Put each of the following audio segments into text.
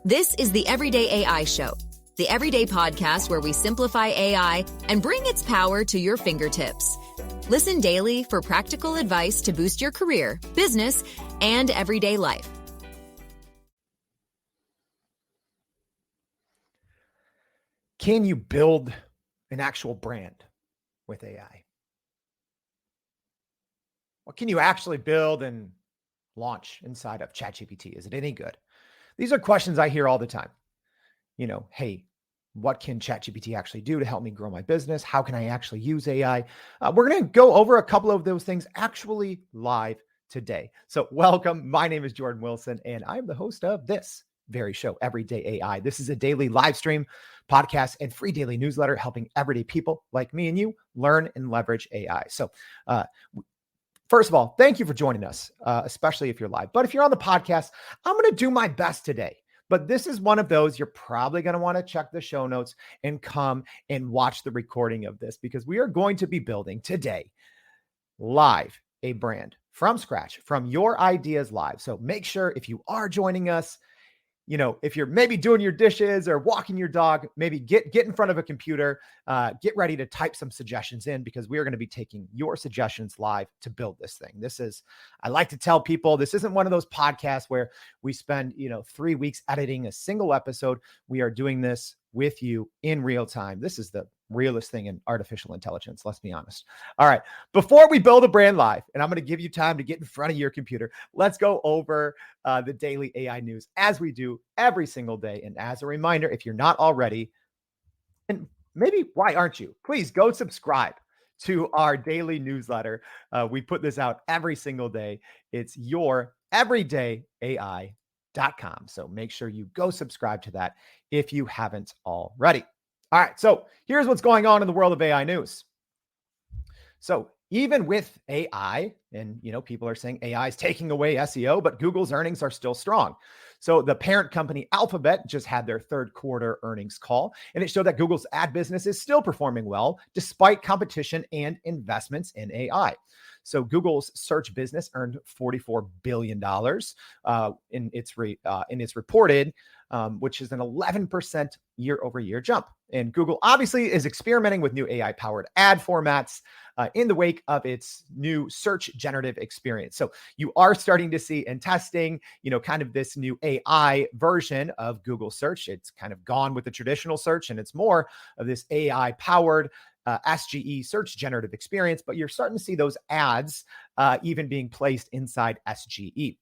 This is the Everyday AI Show, the everyday podcast where we simplify AI and bring its power to your fingertips. Listen daily for practical advice to boost your career, business, and everyday life. Can you build an actual brand with AI? What can you actually build and launch inside of ChatGPT? Is it any good? These are questions I hear all the time. Hey, what can ChatGPT actually do to help me grow my business? How can I actually use AI? We're going to go over a couple of those things actually live today. So welcome. My name is Jordan Wilson, and I'm the host of this very show, Everyday AI. This is a daily live stream, podcast, and free daily newsletter helping everyday people like me and you learn and leverage AI. So first of all, thank you for joining us, especially if you're live. But if you're on the podcast, I'm going to do my best today. But this is one of those you're probably going to want to check the show notes and come and watch the recording of this, because we are going to be building today live a brand from scratch, from your ideas live. So make sure if you are joining us, if you're maybe doing your dishes or walking your dog, maybe get in front of a computer, get ready to type some suggestions in, because we are going to be taking your suggestions live to build this thing. I like to tell people, this isn't one of those podcasts where we spend, 3 weeks editing a single episode. We are doing this with you in real time. This is the realest thing in artificial intelligence. Let's be honest. All right. Before we build a brand live, and I'm going to give you time to get in front of your computer, let's go over the daily AI news as we do every single day. And as a reminder, if you're not already, and maybe why aren't you? Please go subscribe to our daily newsletter. We put this out every single day. It's your everydayai.com. So make sure you go subscribe to that if you haven't already. All right. So here's what's going on in the world of AI news. So even with AI, and people are saying AI is taking away SEO, but Google's earnings are still strong. So the parent company Alphabet just had their third quarter earnings call, and it showed that Google's ad business is still performing well despite competition and investments in AI. So Google's search business earned $44 billion in its reported, which is an 11% year over year jump. And Google obviously is experimenting with new AI powered ad formats in the wake of its new search generative experience. So you are starting to see in testing, kind of this new AI version of Google search. It's kind of gone with the traditional search, and it's more of this AI powered SGE search generative experience, but you're starting to see those ads even being placed inside SGE.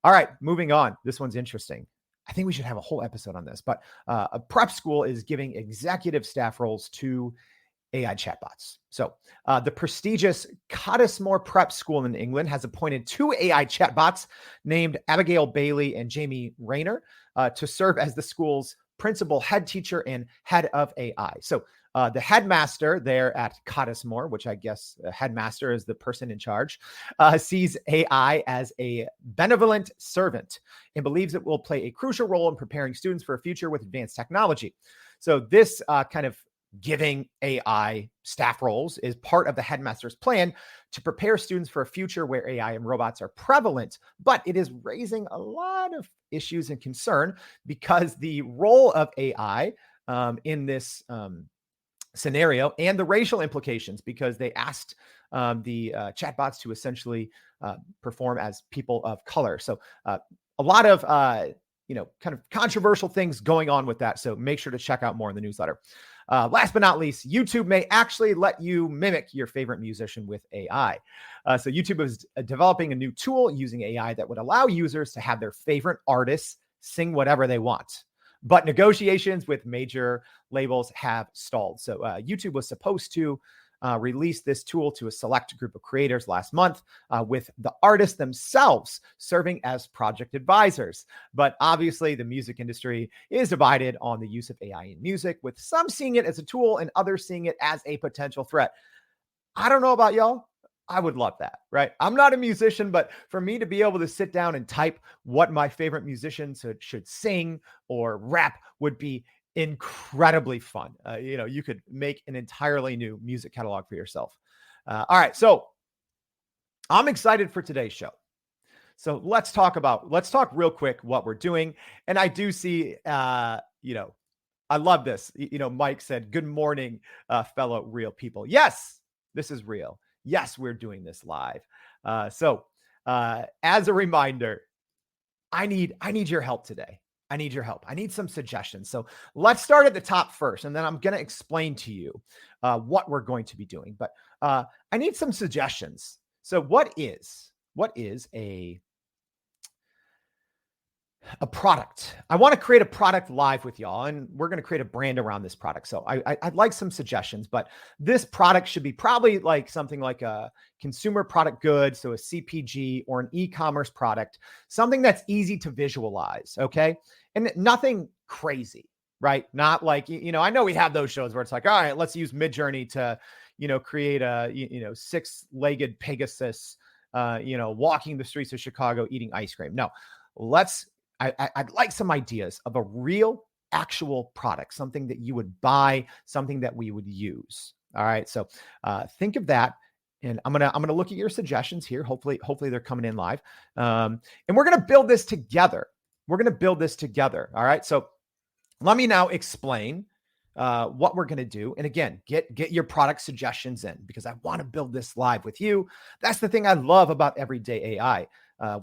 All right, moving on. This one's interesting. I think we should have a whole episode on this, but a prep school is giving executive staff roles to AI chatbots. So the prestigious Cottesmore Prep School in England has appointed 2 AI chatbots named Abigail Bailey and Jamie Rayner to serve as the school's principal head teacher and head of AI. So the headmaster there at Cottesmore, which I guess headmaster is the person in charge, sees AI as a benevolent servant and believes it will play a crucial role in preparing students for a future with advanced technology. So this kind of giving AI staff roles is part of the headmaster's plan to prepare students for a future where AI and robots are prevalent, but it is raising a lot of issues and concern because the role of AI in this scenario and the racial implications, because they asked the chatbots to essentially perform as people of color. So a lot of kind of controversial things going on with that. So make sure to check out more in the newsletter. Last but not least, YouTube may actually let you mimic your favorite musician with AI. So YouTube is developing a new tool using AI that would allow users to have their favorite artists sing whatever they want. But negotiations with major labels have stalled. So YouTube was supposed to release this tool to a select group of creators last month, with the artists themselves serving as project advisors. But obviously, the music industry is divided on the use of AI in music, with some seeing it as a tool and others seeing it as a potential threat. I don't know about y'all. I would love that, right? I'm not a musician, but for me to be able to sit down and type what my favorite musicians should sing or rap would be incredibly fun. You could make an entirely new music catalog for yourself. All right. So I'm excited for today's show. So let's talk real quick what we're doing. And I do see, I love this. Mike said, good morning, fellow real people. Yes, this is real. Yes, we're doing this live. So as a reminder, I need your help today. I need your help. I need some suggestions. So let's start at the top first, and then I'm going to explain to you what we're going to be doing. But I need some suggestions. So what is a product? I want to create a product live with y'all, and we're going to create a brand around this product. So I'd like some suggestions, but this product should be probably like something like a consumer product good, so a CPG or an e-commerce product, something that's easy to visualize, okay? And nothing crazy, right? Not like, I know we have those shows where it's like, all right, let's use Midjourney to, create a, six-legged Pegasus, walking the streets of Chicago eating ice cream. No, I'd like some ideas of a real, actual product, something that you would buy, something that we would use. All right. So think of that. And I'm gonna look at your suggestions here. Hopefully they're coming in live. And we're gonna build this together. All right. So let me now explain what we're gonna do. And again, get your product suggestions in, because I want to build this live with you. That's the thing I love about Everyday AI.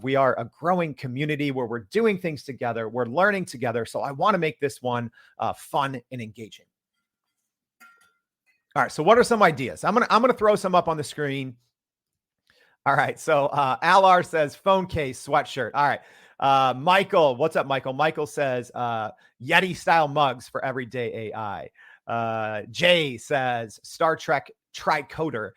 We are a growing community where we're doing things together. We're learning together. So I want to make this one fun and engaging. All right. So what are some ideas? I'm gonna throw some up on the screen. All right. So Alar says phone case, sweatshirt. All right. Michael, what's up, Michael? Michael says Yeti style mugs for Everyday AI. Jay says Star Trek tricoder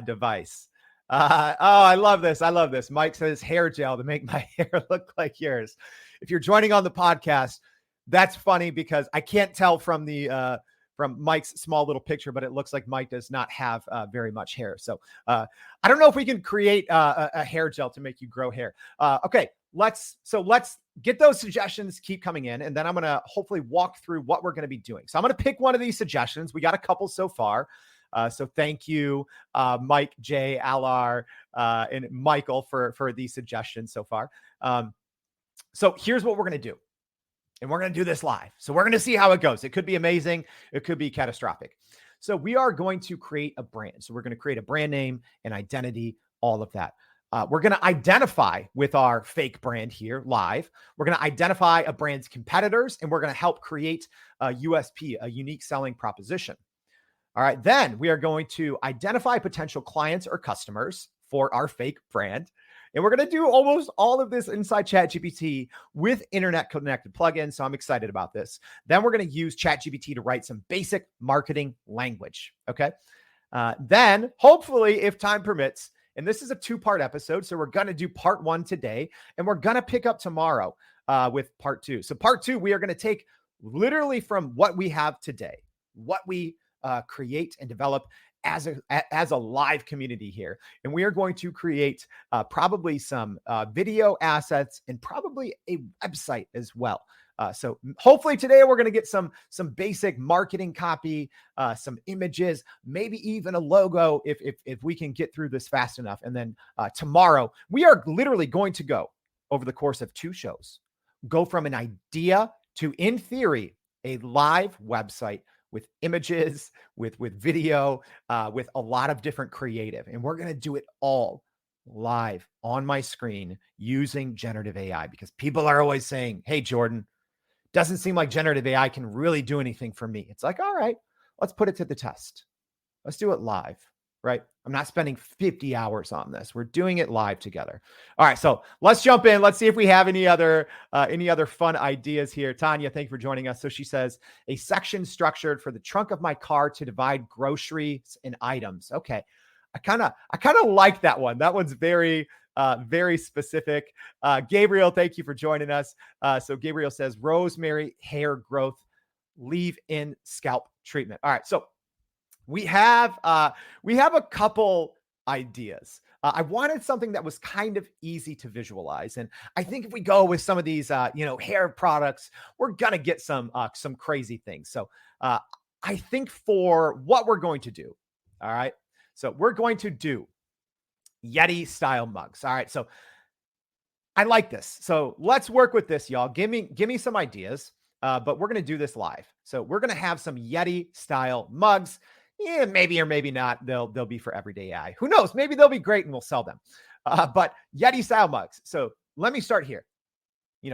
device. I love this. Mike says hair gel to make my hair look like yours. If you're joining on the podcast, that's funny because I can't tell from the from Mike's small little picture, but it looks like Mike does not have very much hair. So I don't know if we can create a hair gel to make you grow hair. Okay, let's get those suggestions keep coming in, and then I'm gonna hopefully walk through what we're gonna be doing. So I'm gonna pick one of these suggestions. We got a couple so far. So thank you, Mike, Jay, Alar, and Michael for these suggestions so far. So here's what we're going to do. And we're going to do this live. So we're going to see how it goes. It could be amazing. It could be catastrophic. So we are going to create a brand. So we're going to create a brand name, an identity, all of that. We're going to identify with our fake brand here live. We're going to identify a brand's competitors, and we're going to help create a USP, a unique selling proposition. All right, then we are going to identify potential clients or customers for our fake brand. And we're going to do almost all of this inside ChatGPT with internet connected plugins. So I'm excited about this. Then we're going to use ChatGPT to write some basic marketing language. Okay. Then hopefully, if time permits, and this is a 2-part episode, so we're going to do part 1 today, and we're going to pick up tomorrow with part 2. So part 2, we are going to take literally from what we have today, what we create and develop as a live community here. And we are going to create probably some video assets and probably a website as well. So hopefully today we're going to get some basic marketing copy, some images, maybe even a logo if we can get through this fast enough. And then tomorrow we are literally going to go over the course of 2 shows, go from an idea to, in theory, a live website with images, with video, with a lot of different creative. And we're going to do it all live on my screen using generative AI, because people are always saying, hey, Jordan, doesn't seem like generative AI can really do anything for me. It's like, all right, let's put it to the test. Let's do it live, right? I'm not spending 50 hours on this. We're doing it live together. All right, so let's jump in. Let's see if we have any other fun ideas here. Tanya, thank you for joining us. So she says, a section structured for the trunk of my car to divide groceries and items. Okay, I kind of like that one. That one's very specific. Gabriel, thank you for joining us. So Gabriel says, rosemary hair growth, leave-in scalp treatment. All right, so we have a couple ideas. I wanted something that was kind of easy to visualize, and I think if we go with some of these, hair products, we're gonna get some crazy things. So I think for what we're going to do, all right. So we're going to do Yeti style mugs. All right. So I like this. So let's work with this, y'all. Give me some ideas. But we're going to do this live. So we're going to have some Yeti style mugs. Yeah, maybe or maybe not. They'll be for everyday AI. Who knows? Maybe they'll be great and we'll sell them. But Yeti style mugs. So let me start here.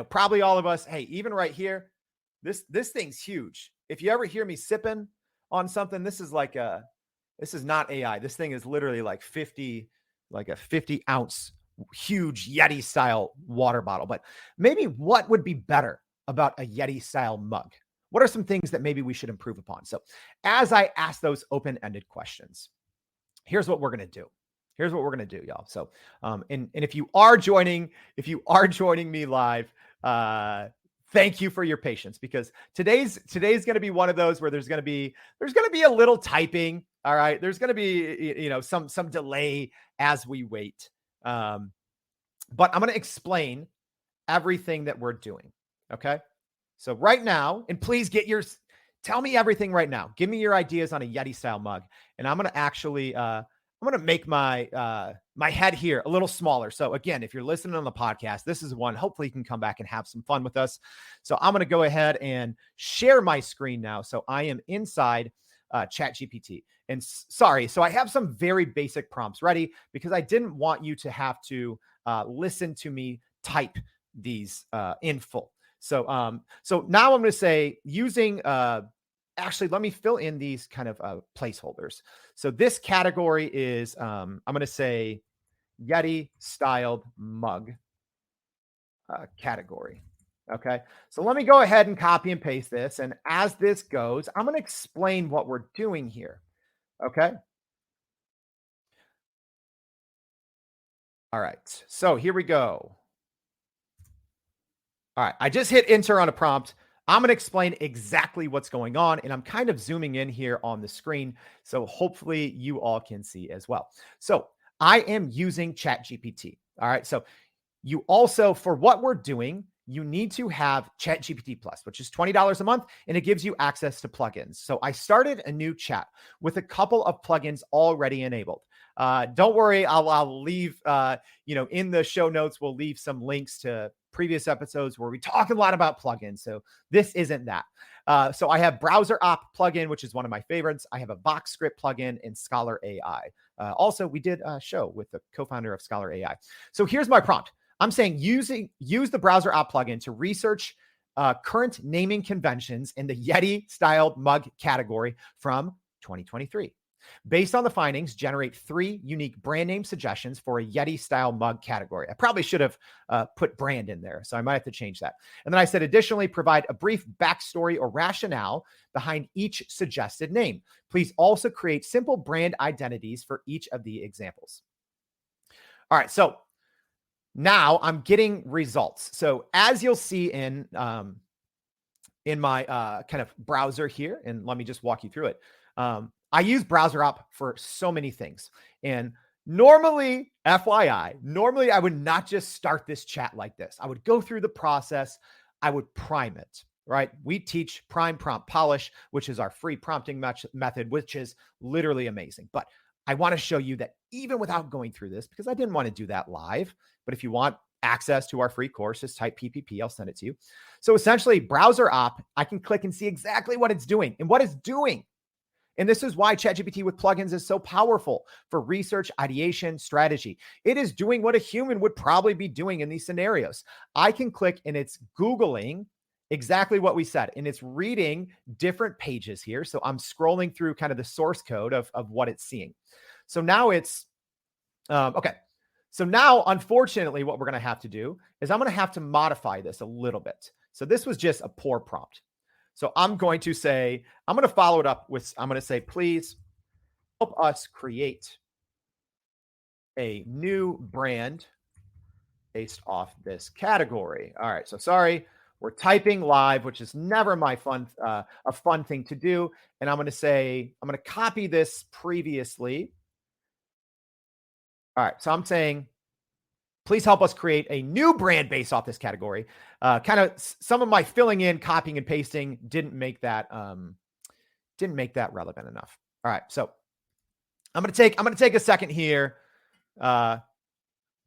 Probably all of us. Hey, even right here, this thing's huge. If you ever hear me sipping on something, this is not AI. This thing is literally like a 50 ounce huge Yeti style water bottle. But maybe what would be better about a Yeti style mug? What are some things that maybe we should improve upon? So as I ask those open-ended questions, here's what we're going to do. Here's what we're going to do, y'all. So, and if you are joining me live, thank you for your patience, because today's going to be one of those where there's going to be a little typing. All right. There's going to be, some delay as we wait. But I'm going to explain everything that we're doing. Okay. So right now, and please tell me everything right now. Give me your ideas on a Yeti style mug. And I'm going to actually, I'm going to make my head here a little smaller. So again, if you're listening on the podcast, this is one. Hopefully you can come back and have some fun with us. So I'm going to go ahead and share my screen now. So I am inside ChatGPT. And sorry, so I have some very basic prompts ready because I didn't want you to have to listen to me type these in full. So now I'm going to say using actually, let me fill in these kind of placeholders. So this category is, I'm going to say Yeti styled mug category. Okay. So let me go ahead and copy and paste this. And as this goes, I'm going to explain what we're doing here. Okay. All right. So here we go. All right. I just hit enter on a prompt. I'm going to explain exactly what's going on, and I'm kind of zooming in here on the screen, so hopefully you all can see as well. So I am using ChatGPT. All right. So you also, for what we're doing, you need to have ChatGPT Plus, which is $20 a month, and it gives you access to plugins. So I started a new chat with a couple of plugins already enabled. Don't worry, I'll leave, in the show notes, we'll leave some links to previous episodes where we talk a lot about plugins. So this isn't that. So I have Browser Op plugin, which is one of my favorites. I have a Box Script plugin and Scholar AI. Also, we did a show with the co-founder of Scholar AI. So here's my prompt. I'm saying use the Browser Op plugin to research current naming conventions in the Yeti styled mug category from 2023. Based on the findings, generate 3 unique brand name suggestions for a Yeti style mug category. I probably should have put brand in there, so I might have to change that. And then I said, additionally, provide a brief backstory or rationale behind each suggested name. Please also create simple brand identities for each of the examples. All right, so now I'm getting results. So as you'll see in my kind of browser here, and let me just walk you through it. I use Browser Op for so many things. And normally, FYI, I would not just start this chat like this. I would go through the process. I would prime it, right? We teach Prime Prompt Polish, which is our free prompting method, which is literally amazing. But I want to show you that even without going through this, because I didn't want to do that live, but if you want access to our free course, just type PPP, I'll send it to you. So essentially, Browser Op, I can click and see exactly what it's doing and what it's doing. And this is why ChatGPT with plugins is so powerful for research, ideation, strategy. It is doing what a human would probably be doing in these scenarios. I can click and it's Googling exactly what we said, and it's reading different pages here. So I'm scrolling through kind of the source code of what it's seeing. So now it's, okay. So now, unfortunately, what we're going to have to do is I'm going to have to modify this a little bit. So this was just a poor prompt. So I'm going to say, I'm going to follow it up with, I'm going to say, please help us create a new brand based off this category. All right. So sorry, we're typing live, which is never a fun thing to do. And I'm going to say, I'm going to copy this previously. All right. So I'm saying, please help us create a new brand based off this category. Kind of some of my filling in, copying and pasting didn't make that relevant enough. All right, so I'm gonna take a second here,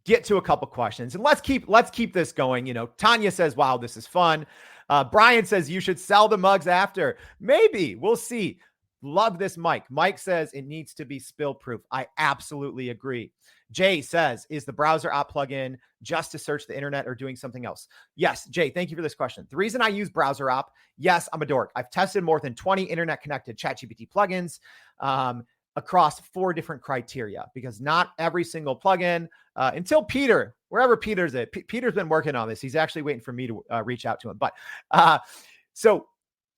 get to a couple questions, and let's keep this going. You know, Tanya says, wow, this is fun. Brian says you should sell the mugs after. Maybe. We'll see. Love this mic. Mike says it needs to be spill proof. I absolutely agree. Jay says, is the browser op plugin just to search the internet or doing something else? Yes, Jay, thank you for this question. The reason I use browser op, yes, I'm a dork. I've tested more than 20 internet connected ChatGPT plugins across 4 different criteria, because not every single plugin until Peter, wherever Peter's at, Peter's been working on this. He's actually waiting for me to reach out to him. But so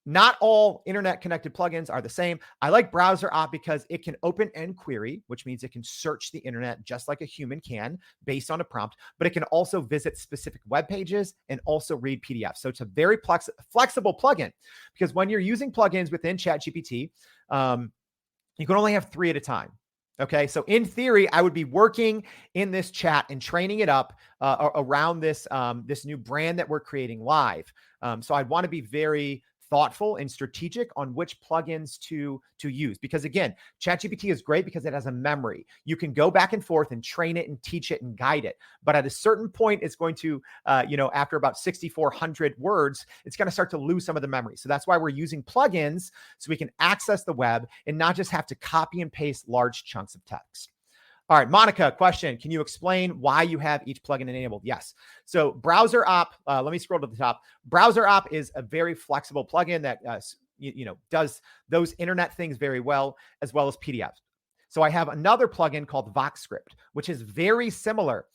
not all internet connected plugins are the same. I like browser op because it can open and query, which means it can search the internet just like a human can based on a prompt, but it can also visit specific web pages and also read PDFs. So it's a very flexible plugin, because when you're using plugins within ChatGPT, you can only have 3 at a time. Okay. So in theory, I would be working in this chat and training it up around this, this new brand that we're creating live. So I'd want to be very thoughtful and strategic on which plugins to use, because again, ChatGPT is great because it has a memory. You can go back and forth and train it and teach it and guide it. But at a certain point, it's going to, after about 6,400 words, it's going to start to lose some of the memory. So that's why we're using plugins, so we can access the web and not just have to copy and paste large chunks of text. All right, Monica, question. Can you explain why you have each plugin enabled? Yes. So browser op, let me scroll to the top. Browser op is a very flexible plugin that does those internet things very well as PDFs. So I have another plugin called VoxScript, which is very similar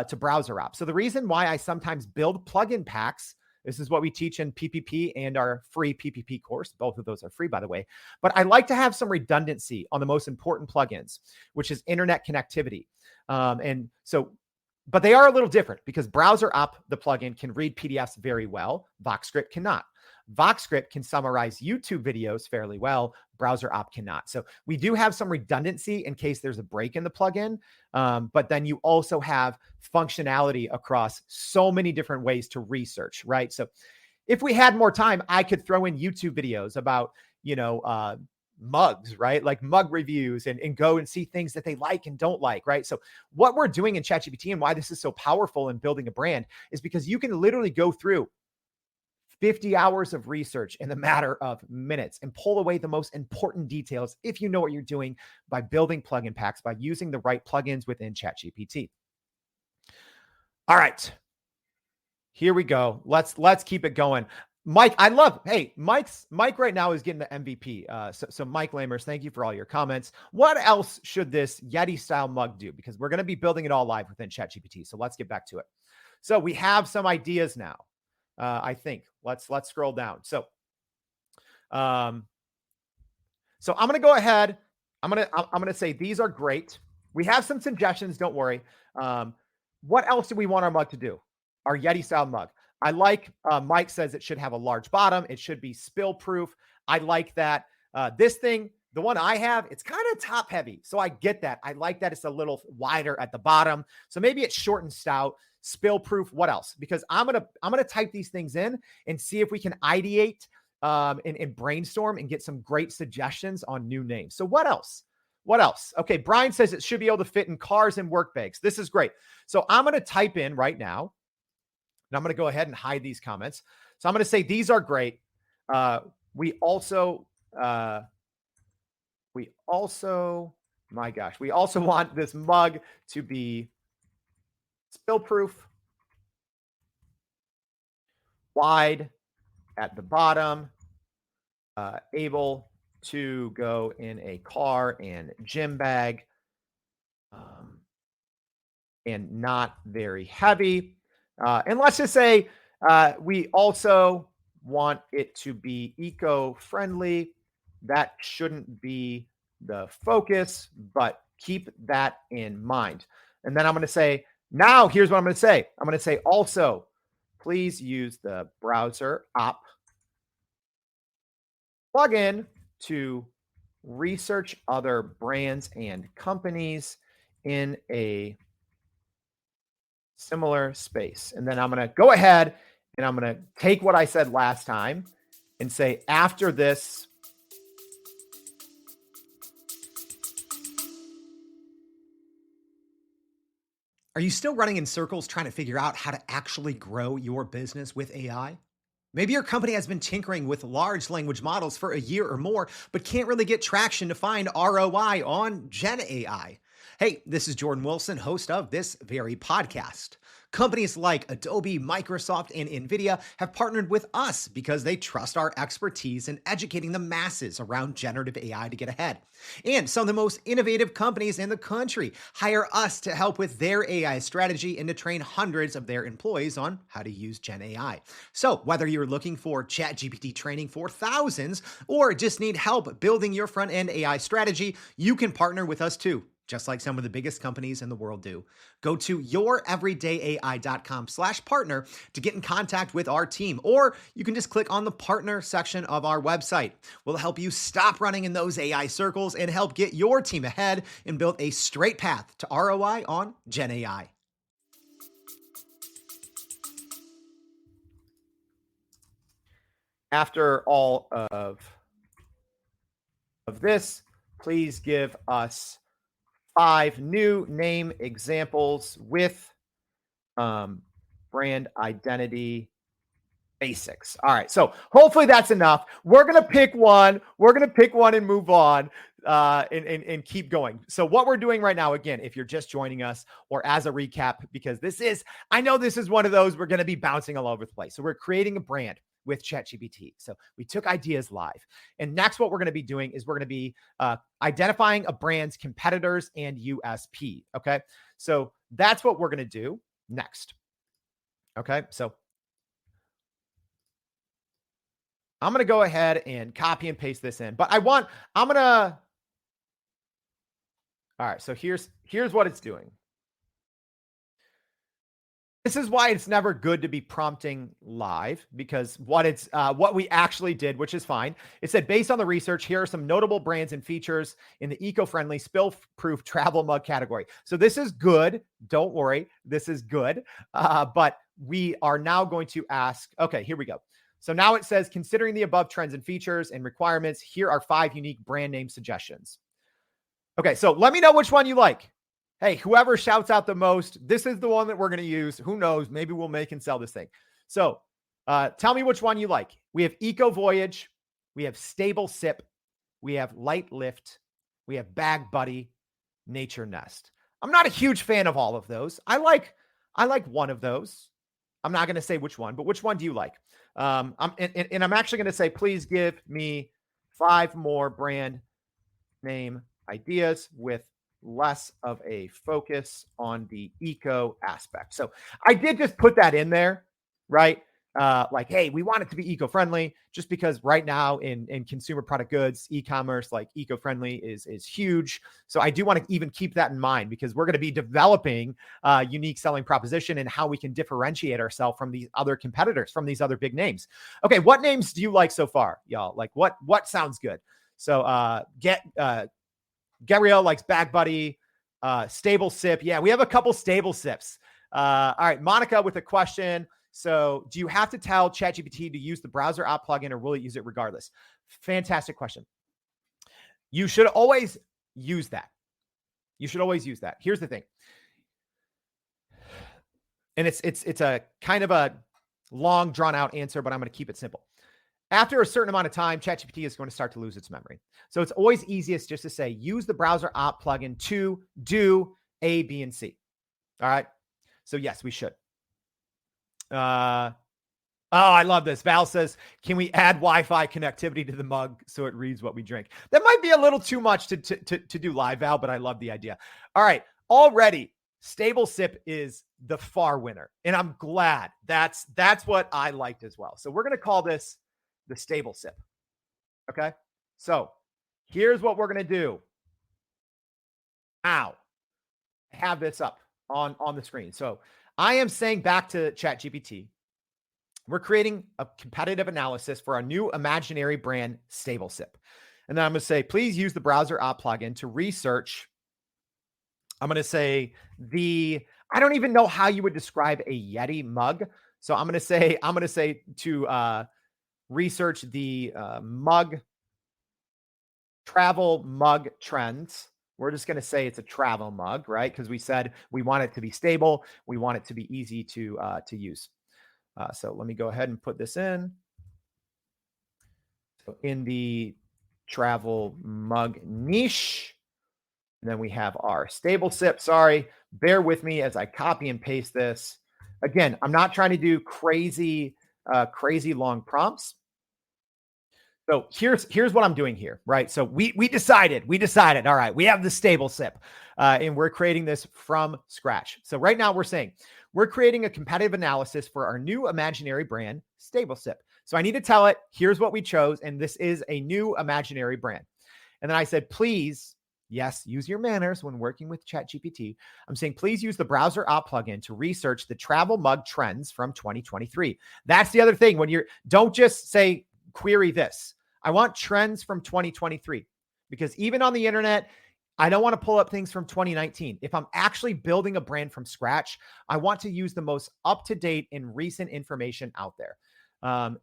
to browser op. So the reason why I sometimes build plugin packs, this is what we teach in PPP and our free PPP course. Both of those are free, by the way. But I like to have some redundancy on the most important plugins, which is internet connectivity. But they are a little different, because browser op, the plugin, can read PDFs very well. VoxScript cannot. VoxScript can summarize YouTube videos fairly well. Browser op cannot. So we do have some redundancy in case there's a break in the plugin. But then you also have functionality across so many different ways to research, right? So if we had more time, I could throw in YouTube videos about, mugs, right? Like mug reviews, and go and see things that they like and don't like, right? So what we're doing in ChatGPT and why this is so powerful in building a brand is because you can literally go through 50 hours of research in the matter of minutes and pull away the most important details if you know what you're doing by building plugin packs, by using the right plugins within ChatGPT. All right, here we go. Let's keep it going. Mike, Mike right now is getting the MVP. So Mike Lamers, thank you for all your comments. What else should this Yeti style mug do? Because we're going to be building it all live within ChatGPT. So let's get back to it. So we have some ideas now. I think let's scroll down. So I'm going to go ahead. I'm going to say these are great. We have some suggestions. Don't worry. What else do we want our mug to do? Our Yeti style mug. I like, Mike says it should have a large bottom. It should be spill proof. I like that. This thing, the one I have, it's kind of top heavy. So I get that. I like that it's a little wider at the bottom. So maybe it's short and stout, spill proof. What else? Because I'm going to type these things in and see if we can ideate and brainstorm and get some great suggestions on new names. So what else? What else? Okay. Brian says it should be able to fit in cars and work bags. This is great. So I'm going to type in right now, and I'm going to go ahead and hide these comments. So I'm going to say, these are great. We also want this mug to be spill proof, wide at the bottom, able to go in a car and gym bag, and not very heavy. And let's just say we also want it to be eco-friendly. That shouldn't be the focus, but keep that in mind. And then I'm going to say, now here's what I'm going to say. I'm going to say also, please use the browser op plugin to research other brands and companies in a similar space. And then I'm going to go ahead and I'm going to take what I said last time and say, after this, Are you still running in circles trying to figure out how to actually grow your business with AI? Maybe your company has been tinkering with large language models for a year or more, but can't really get traction to find ROI on Gen AI. Hey, this is Jordan Wilson, host of this very podcast. Companies like Adobe, Microsoft, and NVIDIA have partnered with us because they trust our expertise in educating the masses around generative AI to get ahead. And some of the most innovative companies in the country hire us to help with their AI strategy and to train hundreds of their employees on how to use Gen AI. So, whether you're looking for ChatGPT training for thousands or just need help building your front end AI strategy, you can partner with us too, just like some of the biggest companies in the world do. Go to youreverydayai.com/partner to get in contact with our team, or you can just click on the partner section of our website. We'll help you stop running in those AI circles and help get your team ahead and build a straight path to ROI on Gen AI. After all of this, please give us 5 new name examples with brand identity basics. All right. So hopefully that's enough. We're going to pick one. We're going to pick one and move on and keep going. So what we're doing right now, again, if you're just joining us or as a recap, because I know this is one of those we're going to be bouncing all over the place. So we're creating a brand with ChatGPT. So we took ideas live. And next, what we're going to be doing is we're going to be identifying a brand's competitors and USP. Okay. So that's what we're going to do next. Okay. So I'm going to go ahead and copy and paste this in, but all right. So here's what it's doing. This is why it's never good to be prompting live, because what we actually did, which is fine. It said, based on the research, here are some notable brands and features in the eco-friendly, spill-proof travel mug category. So this is good. Don't worry. This is good. But we are now going to ask, okay, here we go. So now it says, considering the above trends and features and requirements, here are 5 unique brand name suggestions. Okay, so let me know which one you like. Hey, whoever shouts out the most, this is the one that we're going to use. Who knows? Maybe we'll make and sell this thing. So tell me which one you like. We have Eco Voyage. We have Stable Sip. We have Light Lift. We have Bag Buddy, Nature Nest. I'm not a huge fan of all of those. I like one of those. I'm not going to say which one, but which one do you like? I'm actually going to say, please give me 5 more brand name ideas with less of a focus on the eco aspect. So I did just put that in there, right? Like, hey, we want it to be eco-friendly, just because right now in consumer product goods, e-commerce, like eco-friendly is huge. So I do want to even keep that in mind, because we're going to be developing a unique selling proposition and how we can differentiate ourselves from these other competitors, from these other big names. Okay, what names do you like so far, y'all? Like what sounds good? So Gabrielle likes Bag Buddy, Stable Sip. Yeah, we have a couple Stable Sips. All right, Monica with a question. So do you have to tell ChatGPT to use the browser app plugin, or will it use it regardless? Fantastic question. You should always use that. You should always use that. Here's the thing. And it's a kind of a long drawn out answer, but I'm going to keep it simple. After a certain amount of time, ChatGPT is going to start to lose its memory. So it's always easiest just to say, use the browser app plugin to do A, B, and C. All right. So yes, we should. I love this. Val says, can we add Wi-Fi connectivity to the mug so it reads what we drink? That might be a little too much to do live, Val, but I love the idea. All right. Already, Stable Sip is the far winner. And I'm glad. That's what I liked as well. So we're going to call this the Stable Sip. Okay. So here's what we're going to do. Now, I have this up on the screen. So I am saying back to ChatGPT, we're creating a competitive analysis for our new imaginary brand, Stable Sip. And then I'm going to say, please use the browser app plugin to research. I'm going to say I don't even know how you would describe a Yeti mug. So I'm going to say to research the travel mug trends We're just going to say it's a travel mug, right? Because we said we want it to be stable. We want it to be easy to use. So let me go ahead and put this in. So in the travel mug niche, and then we have our stable sip. Sorry, bear with me as I copy and paste this. Again, I'm not trying to do crazy long prompts. So here's what I'm doing here, right? So we decided, all right, we have the stable sip, and we're creating this from scratch. So right now we're saying we're creating a competitive analysis for our new imaginary brand, Stable Sip. So I need to tell it, here's what we chose, and this is a new imaginary brand. And then I said, please, yes, use your manners when working with ChatGPT. I'm saying, please use the browser app plugin to research the travel mug trends from 2023. That's the other thing. Don't just say, query this. I want trends from 2023, because even on the internet, I don't want to pull up things from 2019. If I'm actually building a brand from scratch, I want to use the most up-to-date and recent information out there.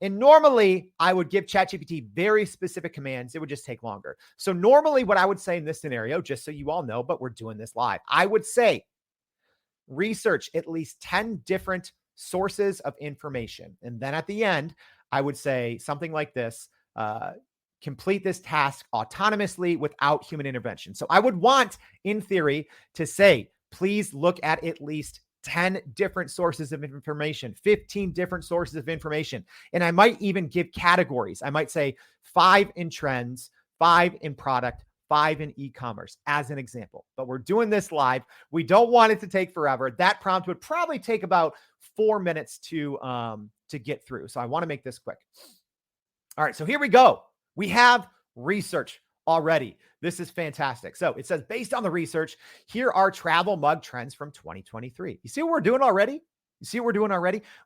And normally I would give ChatGPT very specific commands. It would just take longer. So normally what I would say in this scenario, just so you all know, but we're doing this live, I would say research at least 10 different sources of information. And then at the end, I would say something like this, complete this task autonomously without human intervention. So I would want, in theory, to say, please look at least 10 different sources of information, 15 different sources of information. And I might even give categories. I might say 5 in trends, 5 in product, 5 in e-commerce as an example. But we're doing this live. We don't want it to take forever. That prompt would probably take about 4 minutes to get through. So I want to make this quick. All right, so here we go. We have research already. This is fantastic. So it says, based on the research, here are travel mug trends from 2023. You see what we're doing already?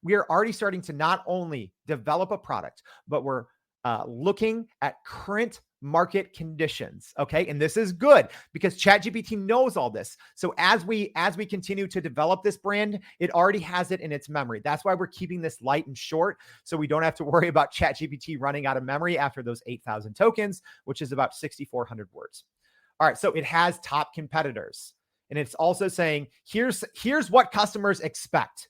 We are already starting to not only develop a product, but we're looking at current market conditions. Okay. And this is good because ChatGPT knows all this. So as we continue to develop this brand, it already has it in its memory. That's why we're keeping this light and short. So we don't have to worry about ChatGPT running out of memory after those 8,000 tokens, which is about 6,400 words. All right. So it has top competitors, and it's also saying, here's what customers expect.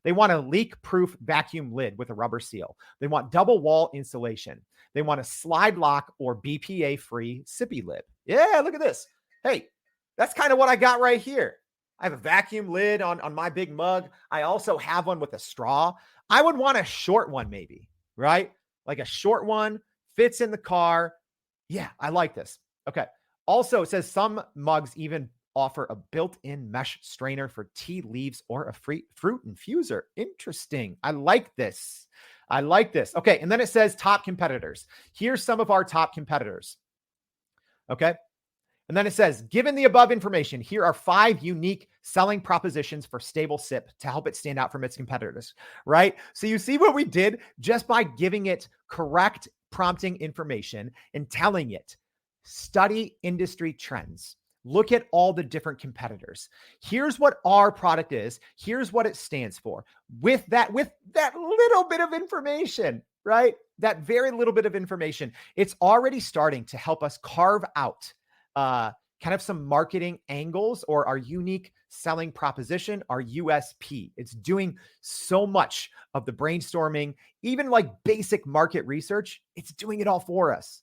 They want a leak-proof vacuum lid with a rubber seal. They want double wall insulation. They want a slide lock or BPA-free sippy lid. Yeah, look at this. Hey, that's kind of what I got right here. I have a vacuum lid on my big mug. I also have one with a straw. I would want a short one maybe, right? Like a short one, fits in the car. Yeah, I like this. Okay. Also, it says some mugs even offer a built-in mesh strainer for tea leaves or a fruit infuser. Interesting. I like this. Okay. And then it says top competitors. Here's some of our top competitors. Okay. And then it says, given the above information, here are 5 unique selling propositions for Stable Sip to help it stand out from its competitors, right? So you see what we did just by giving it correct prompting information and telling it, study industry trends. Look at all the different competitors. Here's what our product is. Here's what it stands for. With that little bit of information, right? That very little bit of information, it's already starting to help us carve out kind of some marketing angles or our unique selling proposition, our USP. It's doing so much of the brainstorming, even like basic market research. It's doing it all for us.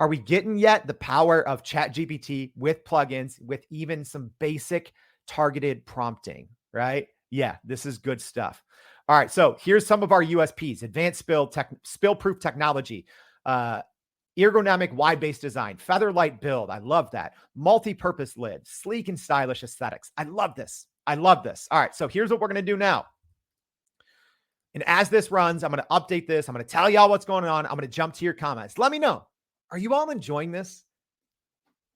Are we getting yet the power of ChatGPT with plugins, with even some basic targeted prompting, right? Yeah, this is good stuff. All right, so here's some of our USPs: advanced spill-proof technology, ergonomic wide-base design, feather-light build. I love that. Multi-purpose lid, sleek and stylish aesthetics. I love this. All right, so here's what we're going to do now. And as this runs, I'm going to update this. I'm going to tell y'all what's going on. I'm going to jump to your comments. Let me know. Are you all enjoying this?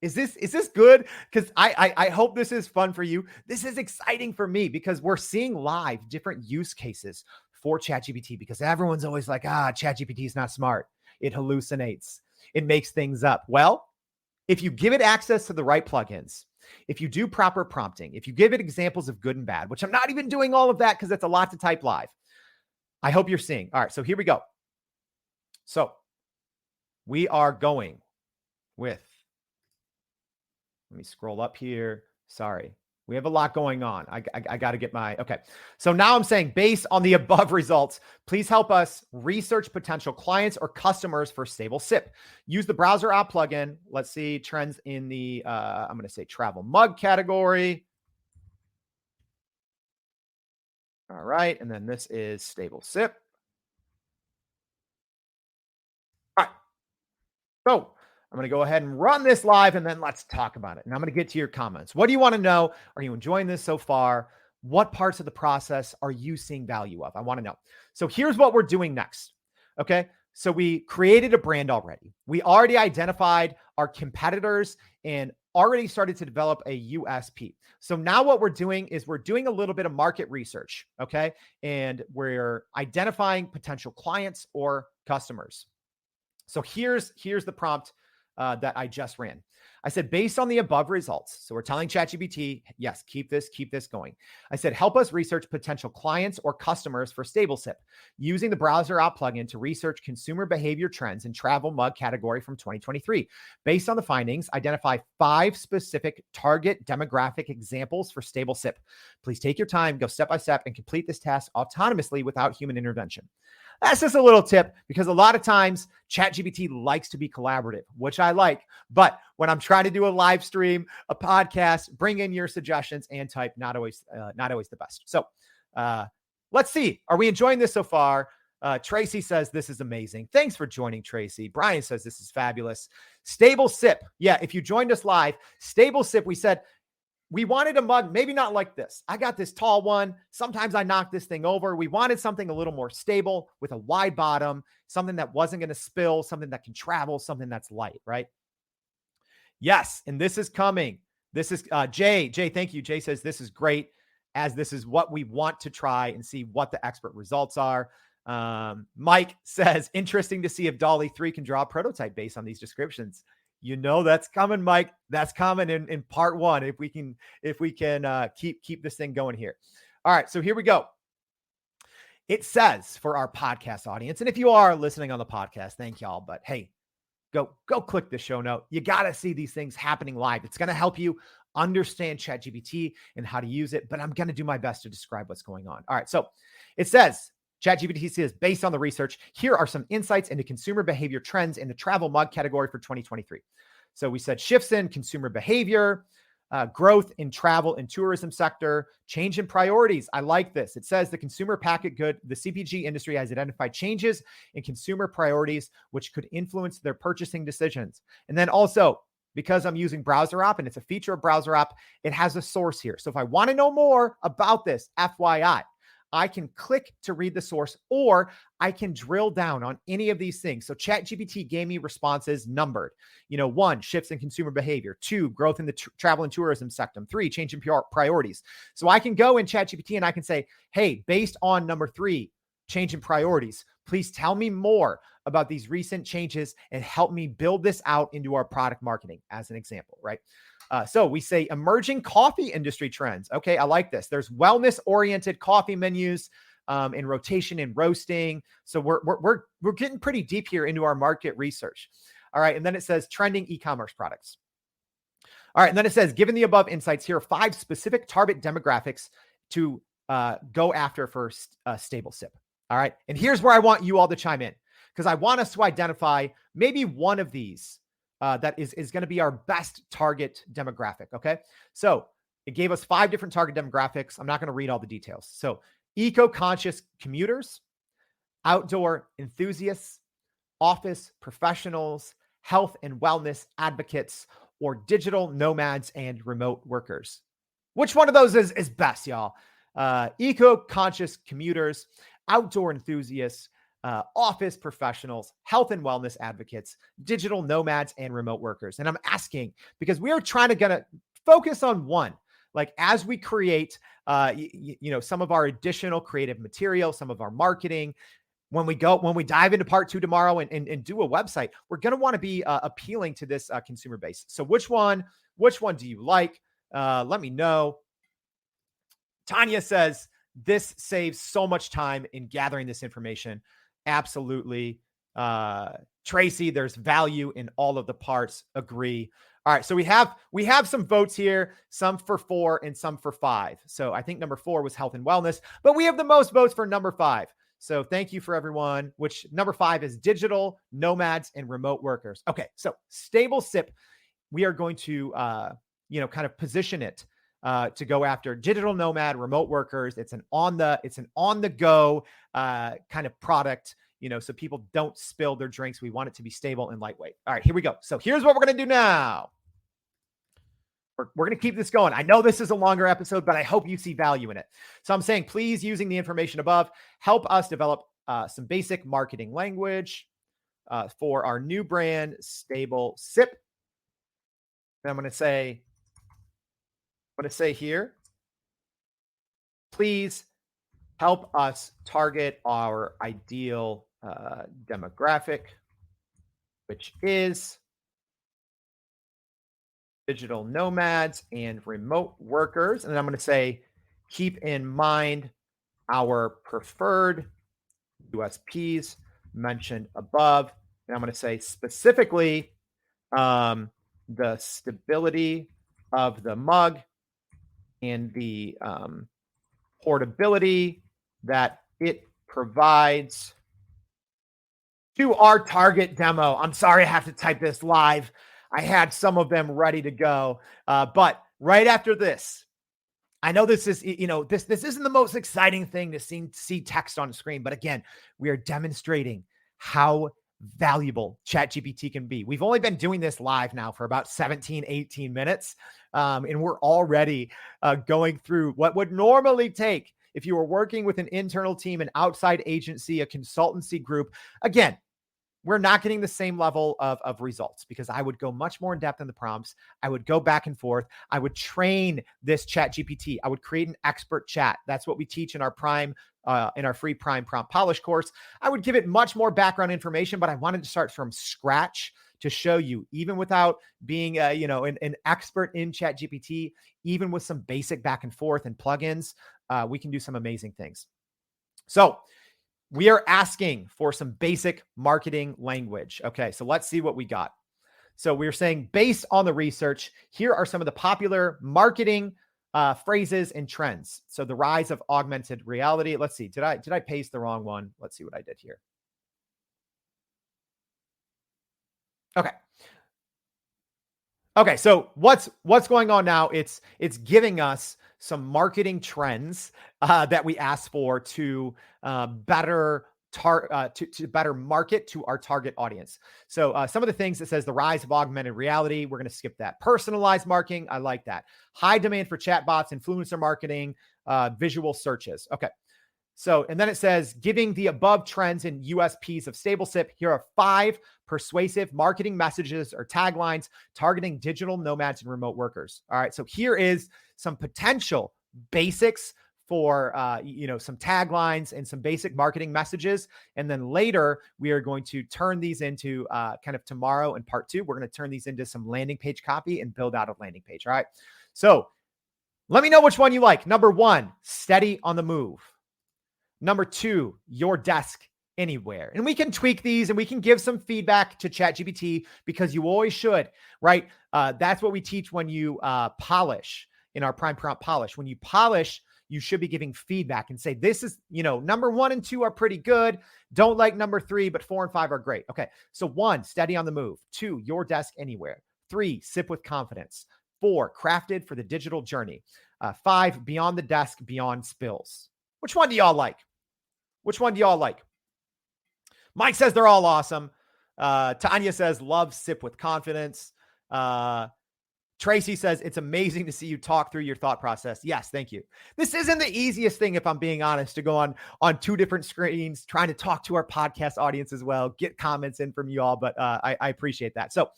Is this good? Because I hope this is fun for you. This is exciting for me because we're seeing live different use cases for ChatGPT, because everyone's always like, ChatGPT is not smart. It hallucinates. It makes things up. Well, if you give it access to the right plugins, if you do proper prompting, if you give it examples of good and bad, which I'm not even doing all of that because that's a lot to type live. I hope you're seeing. All right, so here we go. So we are going with Let me scroll up here. Sorry. We have a lot going on. I got to get my, okay. So now I'm saying based on the above results, please help us research potential clients or customers for stable SIP. Use the browser app plugin. Let's see trends in the, I'm going to say travel mug category. All right. And then this is stable SIP. All right. So I'm going to go ahead and run this live and then let's talk about it. And I'm going to get to your comments. What do you want to know? Are you enjoying this so far? What parts of the process are you seeing value of? I want to know. So here's what we're doing next. Okay. So we created a brand already. We already identified our competitors and already started to develop a USP. So now what we're doing is we're doing a little bit of market research. Okay. And we're identifying potential clients or customers. So here's the prompt that I just ran. I said, based on the above results, so we're telling ChatGPT, yes, keep this going. I said, help us research potential clients or customers for StableSip using the browser app plugin to research consumer behavior trends in travel mug category from 2023. Based on the findings, identify 5 specific target demographic examples for StableSip. Please take your time, go step by step, and complete this task autonomously without human intervention. That's just a little tip because a lot of times ChatGPT likes to be collaborative, which I like. But when I'm trying to do a live stream, a podcast, bring in your suggestions and type, not always the best. So let's see. Are we enjoying this so far? Tracy says this is amazing. Thanks for joining, Tracy. Brian says this is fabulous. Stable Sip. Yeah, if you joined us live, Stable Sip, we said, we wanted a mug, maybe not like this. I got this tall one. Sometimes I knock this thing over. We wanted something a little more stable with a wide bottom, something that wasn't going to spill, something that can travel, something that's light, right? Yes, and this is coming. This is Jay. Jay, thank you. Jay says this is great, as this is what we want to try and see what the expert results are. Mike says, interesting to see if DALL-E 3 can draw a prototype based on these descriptions. You know that's coming, Mike. That's coming in part 1. If we can keep this thing going here. All right, so here we go. It says for our podcast audience, and if you are listening on the podcast, thank y'all. But hey, go click the show note. You got to see these things happening live. It's going to help you understand ChatGPT and how to use it. But I'm going to do my best to describe what's going on. All right, so it says, ChatGPT says, based on the research, here are some insights into consumer behavior trends in the travel mug category for 2023. So we said shifts in consumer behavior, growth in travel and tourism sector, change in priorities. I like this. It says the consumer packaged good, the CPG industry has identified changes in consumer priorities, which could influence their purchasing decisions. And then also, because I'm using browser app and it's a feature of browser app, it has a source here. So if I want to know more about this, FYI, I can click to read the source, or I can drill down on any of these things. So ChatGPT gave me responses numbered. 1, shifts in consumer behavior. 2, growth in the travel and tourism sector. 3, change in priorities. So I can go in ChatGPT and I can say, hey, based on number 3, change in priorities, please tell me more about these recent changes and help me build this out into our product marketing, as an example, right? So we say emerging coffee industry trends. Okay, I like this. There's wellness-oriented coffee menus in rotation and roasting. So we're getting pretty deep here into our market research. All right, and then it says trending e-commerce products. All right, and then it says, given the above insights, here are 5 specific target demographics to go after for stable SIP. All right, and here's where I want you all to chime in, because I want us to identify maybe one of these that is going to be our best target demographic. Okay. So it gave us 5 different target demographics. I'm not going to read all the details. So eco-conscious commuters, outdoor enthusiasts, office professionals, health and wellness advocates, or digital nomads and remote workers. Which one of those is best, y'all? Eco-conscious commuters, outdoor enthusiasts, office professionals, health and wellness advocates, digital nomads, and remote workers. And I'm asking because we are trying to focus on one. Like as we create, some of our additional creative material, some of our marketing, when we dive into part 2 tomorrow and do a website, we're going to want to be appealing to this consumer base. So which one do you like? Let me know. Tanya says, this saves so much time in gathering this information. Absolutely. Tracy, there's value in all of the parts. Agree. All right, so we have some votes here, some for 4 and some for 5. So I think number 4 was health and wellness, but we have the most votes for number 5. So thank you for everyone, which number 5 is digital nomads and remote workers. Okay, so stable SIP, we are going to kind of position it to go after digital nomad, remote workers. It's an on the go kind of product, so people don't spill their drinks. We want it to be stable and lightweight. All right, here we go. So here's what we're going to do now. We're going to keep this going. I know this is a longer episode, but I hope you see value in it. So I'm saying, please, using the information above, help us develop some basic marketing language for our new brand, Stable Sip. And I'm going to say here, please help us target our ideal demographic, which is digital nomads and remote workers. And I'm going to say, keep in mind our preferred USPs mentioned above. And I'm going to say specifically the stability of the mug and the portability that it provides to our target demo. I'm sorry I have to type this live. I had some of them ready to go. But right after this, I know this is, this isn't the most exciting thing to see text on screen. But again, we are demonstrating how valuable ChatGPT can be. We've only been doing this live now for about 17, 18 minutes. And we're already going through what would normally take, if you were working with an internal team, an outside agency, a consultancy group. Again, we're not getting the same level of results because I would go much more in depth in the prompts. I would go back and forth. I would train this ChatGPT. I would create an expert chat. That's what we teach in our free Prime Prompt Polish course. I would give it much more background information, but I wanted to start from scratch to show you, even without being an expert in ChatGPT, even with some basic back and forth and plugins, we can do some amazing things. So we are asking for some basic marketing language. Okay, so let's see what we got. So we're saying, based on the research, here are some of the popular marketing phrases and trends. So the rise of augmented reality. Let's see. Did I paste the wrong one? Let's see what I did here. Okay. So what's going on now? It's giving us some marketing trends that we asked for to better market to our target audience. So some of the things that says the rise of augmented reality, we're going to skip that. Personalized marketing, I like that. High demand for chatbots, influencer marketing, visual searches. Okay. So, and then it says, giving the above trends and USPs of StableSip, here are 5 persuasive marketing messages or taglines targeting digital nomads and remote workers. All right. So here is some potential basics for, some taglines and some basic marketing messages. And then later we are going to turn these into kind of tomorrow in part 2, we're going to turn these into some landing page copy and build out a landing page. All right. So let me know which one you like. Number 1, steady on the move. Number 2, your desk anywhere. And we can tweak these and we can give some feedback to ChatGPT because you always should, right? That's what we teach when you polish in our Prime Prompt Polish. When you polish, you should be giving feedback and say, this is, number 1 and 2 are pretty good. Don't like number 3, but 4 and 5 are great. Okay. So 1, steady on the move. 2, your desk anywhere. 3, sip with confidence. 4, crafted for the digital journey. 5, beyond the desk, beyond spills. Which one do y'all like? Mike says they're all awesome. Tanya says, love sip with confidence. Tracy says, it's amazing to see you talk through your thought process. Yes, thank you. This isn't the easiest thing, if I'm being honest, to go on 2 different screens, trying to talk to our podcast audience as well, get comments in from you all, but I appreciate that. So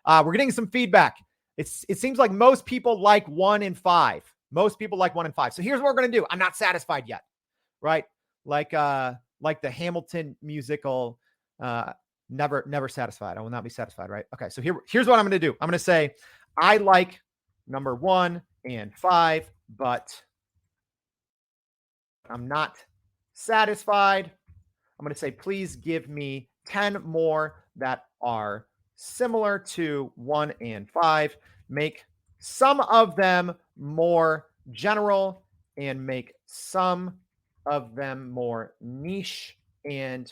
we're getting some feedback. It seems like most people like 1 and 5. So here's what we're going to do. I'm not satisfied yet, right? Like the Hamilton musical, never satisfied. I will not be satisfied, right? Okay, so here's what I'm going to do. I'm going to say, I like number 1 and 5, but I'm not satisfied. I'm going to say, please give me 10 more that are similar to 1 and 5. Make some of them more general and make some of them more niche and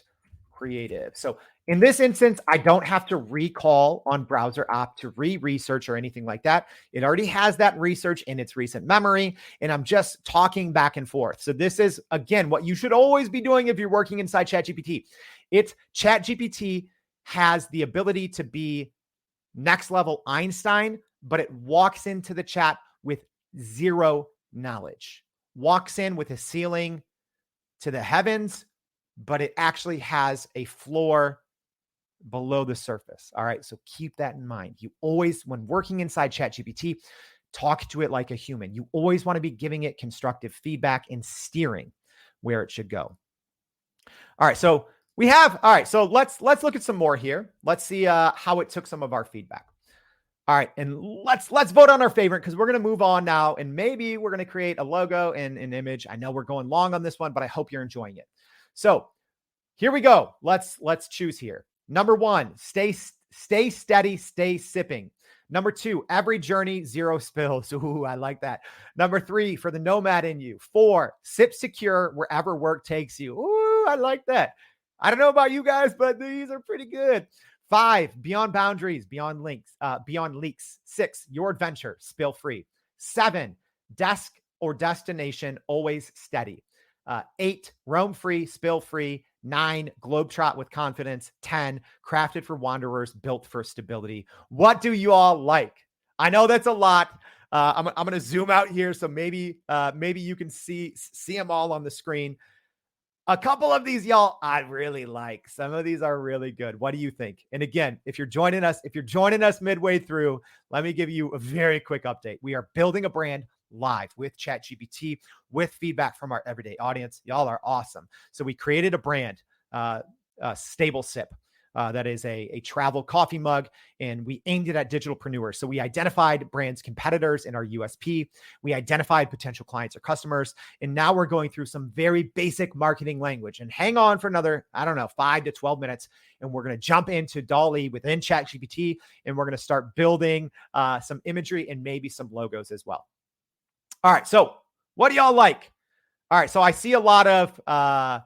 creative. So in this instance, I don't have to recall on browser app to research or anything like that. It already has that research in its recent memory, and I'm just talking back and forth. So this is, again, what you should always be doing if you're working inside ChatGPT. It's ChatGPT has the ability to be next level Einstein, but it walks into the chat with zero knowledge, walks in with a ceiling to the heavens, but it actually has a floor below the surface. All right. So keep that in mind. You always, when working inside ChatGPT, talk to it like a human. You always want to be giving it constructive feedback and steering where it should go. All right. So all right. So let's look at some more here. Let's see how it took some of our feedback. All right. And let's vote on our favorite, because we're going to move on now. And maybe we're going to create a logo and an image. I know we're going long on this one, but I hope you're enjoying it. So here we go. Let's choose here. Number 1, stay steady, stay sipping. Number 2, every journey, zero spills. Ooh, I like that. Number 3, for the nomad in you. 4, sip secure wherever work takes you. Ooh, I like that. I don't know about you guys, but these are pretty good. 5, beyond boundaries, beyond leaks. 6, your adventure, spill free. 7, desk or destination, always steady. 8, roam free, spill free. 9, globetrot with confidence. 10, crafted for wanderers, built for stability. What do you all like? I know that's a lot. I'm going to zoom out here, so maybe you can see them all on the screen. A couple of these, y'all, I really like. Some of these are really good. What do you think? And again, if you're joining us midway through, let me give you a very quick update. We are building a brand live with ChatGPT, with feedback from our everyday audience. Y'all are awesome. So we created a brand, Stable Sip. That is a travel coffee mug, and we aimed it at digitalpreneurs. So we identified brands' competitors in our USP. We identified potential clients or customers, and now we're going through some very basic marketing language. And hang on for another, 5 to 12 minutes, and we're going to jump into DALL-E within ChatGPT, and we're going to start building some imagery and maybe some logos as well. All right, so what do y'all like? All right, so I see a lot of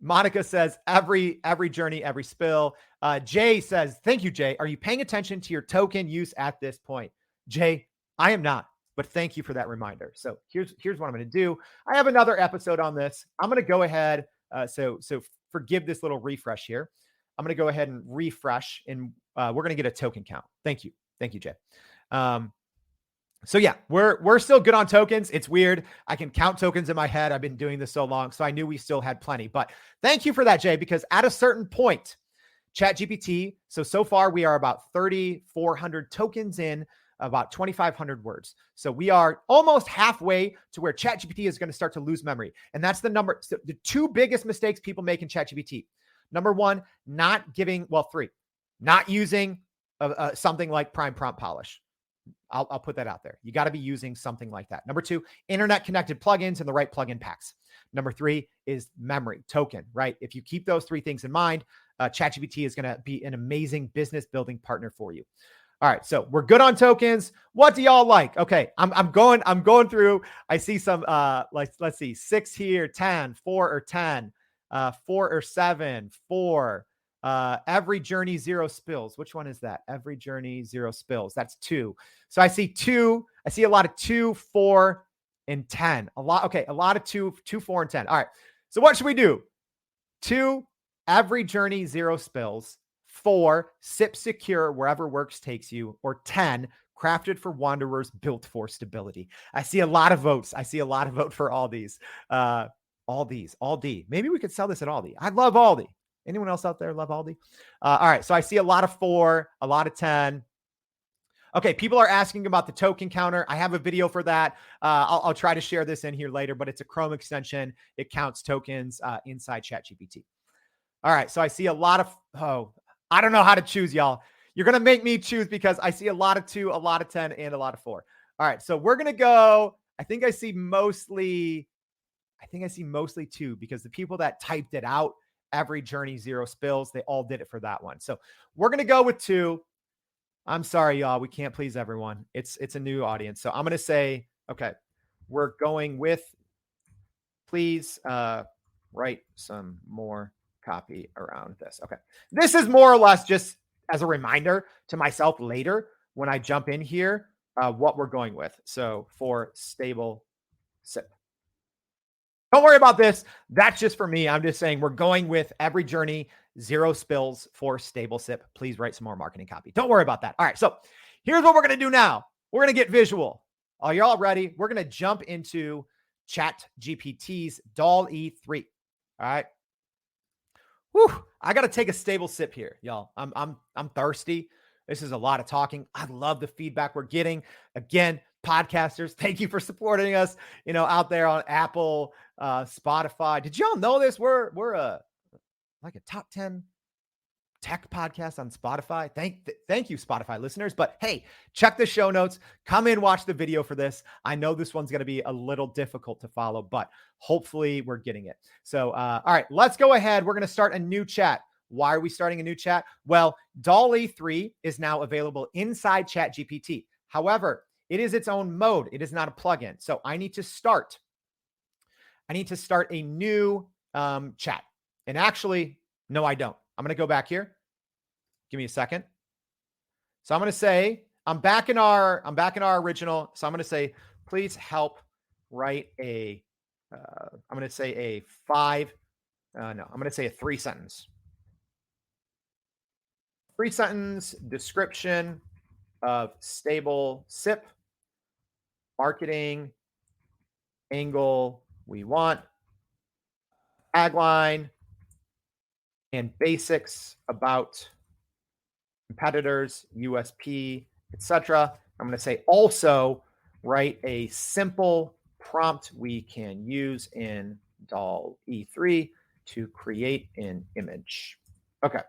Monica says every journey, every spill. Jay says, thank you, Jay. Are you paying attention to your token use at this point? Jay, I am not, but thank you for that reminder. So here's what I'm going to do. I have another episode on this. I'm going to go ahead. So forgive this little refresh here. I'm going to go ahead and refresh, and we're going to get a token count. Thank you, Jay. So yeah, we're still good on tokens. It's weird. I can count tokens in my head. I've been doing this so long, so I knew we still had plenty. But thank you for that, Jay, because at a certain point, ChatGPT, so far we are about 3,400 tokens in, about 2,500 words. So we are almost halfway to where ChatGPT is going to start to lose memory. And that's the number. So the 2 biggest mistakes people make in ChatGPT. Number 1, three, not using something like Prime Prompt Polish. I'll put that out there. You got to be using something like that. Number 2, internet connected plugins and the right plugin packs. Number 3 is memory token, right? If you keep those 3 things in mind, ChatGPT is going to be an amazing business building partner for you. All right. So we're good on tokens. What do y'all like? Okay. I'm going through. I see some, let's see, 6 here, 10, 4 or 10, 4 or 7, 4, every journey, zero spills. Which one is that? Every journey, zero spills. That's 2. So I see 2. I see a lot of 2, 4, and 10. A lot of 2, 4, and 10. All right. So what should we do? 2, every journey, zero spills. 4, sip secure wherever works takes you. Or 10, crafted for wanderers, built for stability. I see a lot of votes. I see a lot of vote for all these. Aldi. Maybe we could sell this at Aldi. I love Aldi. Anyone else out there love Aldi? All right. So I see a lot of 4, a lot of 10. Okay. People are asking about the token counter. I have a video for that. I'll try to share this in here later, but it's a Chrome extension. It counts tokens inside ChatGPT. All right. So I see a lot of, I don't know how to choose, y'all. You're going to make me choose because I see a lot of 2, a lot of 10, and a lot of 4. All right. So we're going to go, I think I see mostly 2 because the people that typed it out every journey, zero spills. They all did it for that one. So we're going to go with 2. I'm sorry, y'all. We can't please everyone. It's a new audience. So I'm going to say, okay, we're going with, please write some more copy around this. Okay. This is more or less just as a reminder to myself later when I jump in here, what we're going with. So for stable SIP. Don't worry about this. That's just for me. I'm just saying we're going with every journey, zero spills for stable SIP. Please write some more marketing copy. Don't worry about that. All right. So here's what we're going to do now. We're going to get visual. Are you all ready? We're going to jump into ChatGPT's DALL-E 3. All right. Whew. I got to take a stable sip here, y'all. I'm thirsty. This is a lot of talking. I love the feedback we're getting. Again, podcasters, thank you for supporting us, out there on Apple, Spotify. Did y'all know this? We're like a top 10 tech podcast on Spotify. Thank you, Spotify listeners. But hey, check the show notes. Come in, watch the video for this. I know this one's going to be a little difficult to follow, but hopefully we're getting it. So, all right, let's go ahead. We're going to start a new chat. Why are we starting a new chat? Well, DALL-E 3 is now available inside ChatGPT. However, it is its own mode. It is not a plugin. So I need to start a new chat. And actually, no, I don't. I'm going to go back here. Give me a second. So I'm going to say, I'm back in our original. So I'm going to say, please help write I'm going to say a 3-sentence. 3-sentence description of stable SIP, marketing angle we want, tagline, and basics about competitors, USP, etc. I'm going to say also write a simple prompt we can use in DALL-E 3 to create an image. Okay.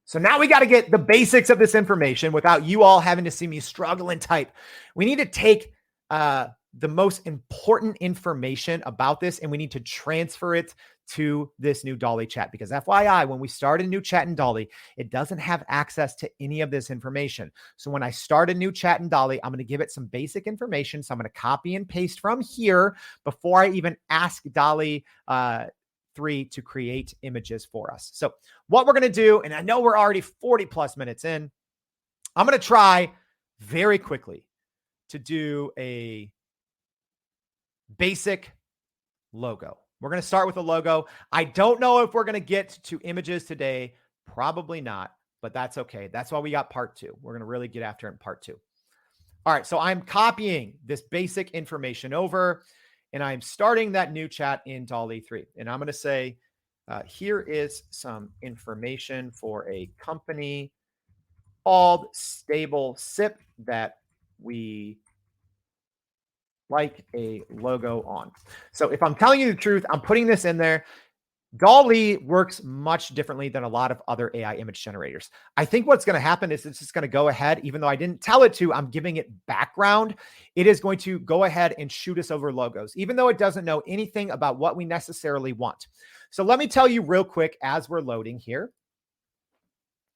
So now we got to get the basics of this information without you all having to see me struggle and type. We need to take the most important information about this and we need to transfer it to this new DALL-E chat, because FYI, when we start a new chat in DALL-E, it doesn't have access to any of this information. So when I start a new chat in DALL-E, I'm going to give it some basic information. So I'm going to copy and paste from here before I even ask DALL-E 3 to create images for us. So what we're going to do, and I know we're already 40 plus minutes in, I'm going to try very quickly to do a basic logo. We're going to start with a logo. I don't know if we're going to get to images today. Probably not, but that's okay. That's why we got part 2. We're going to really get after it in part 2. All right. So I'm copying this basic information over and I'm starting that new chat in DALL-E 3. And I'm going to say, here is some information for a company called Stable SIP that we like a logo on. So if I'm telling you the truth, I'm putting this in there. DALL-E works much differently than a lot of other AI image generators. I think what's going to happen is it's just going to go ahead, even though I didn't tell it to, I'm giving it background. It is going to go ahead and shoot us over logos, even though it doesn't know anything about what we necessarily want. So let me tell you real quick as we're loading here.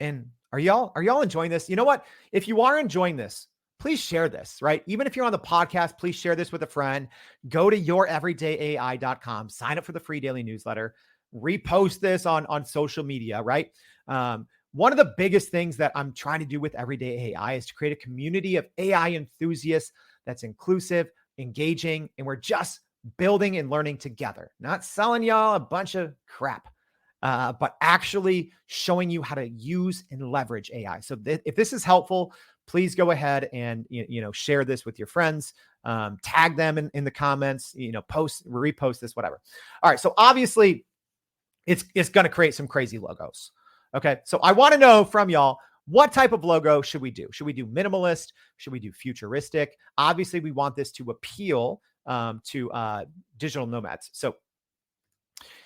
And are y'all enjoying this? You know what? If you are enjoying this, please share this, right? Even if you're on the podcast, please share this with a friend. Go to youreverydayai.com, sign up for the free daily newsletter, repost this on social media, right? One of the biggest things that I'm trying to do with Everyday AI is to create a community of AI enthusiasts that's inclusive, engaging, and we're just building and learning together, not selling y'all a bunch of crap, but actually showing you how to use and leverage AI. So if this is helpful, please go ahead and share this with your friends, tag them in the comments, post, repost this, whatever. All right. So obviously it's going to create some crazy logos. Okay. So I want to know from y'all, what type of logo should we do? Should we do minimalist? Should we do futuristic? Obviously we want this to appeal to digital nomads. So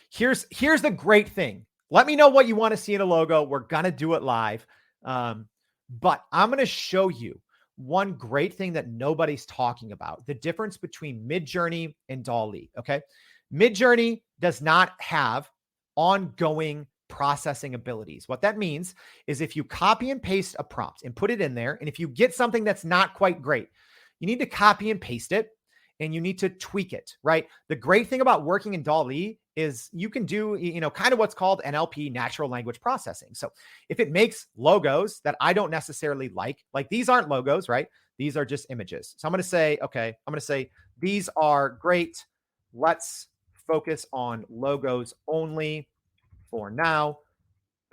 here's the great thing. Let me know what you want to see in a logo. We're going to do it live. But I'm going to show you one great thing that nobody's talking about, the difference between Midjourney and DALL-E. Okay. Midjourney does not have ongoing processing abilities. What that means is if you copy and paste a prompt and put it in there, and if you get something that's not quite great, you need to copy and paste it and you need to tweak it, right? The great thing about working in DALL-E is you can do, kind of what's called NLP, natural language processing. So if it makes logos that I don't necessarily like these aren't logos, right? These are just images. So I'm going to say, okay, I'm going to say these are great. Let's focus on logos only for now.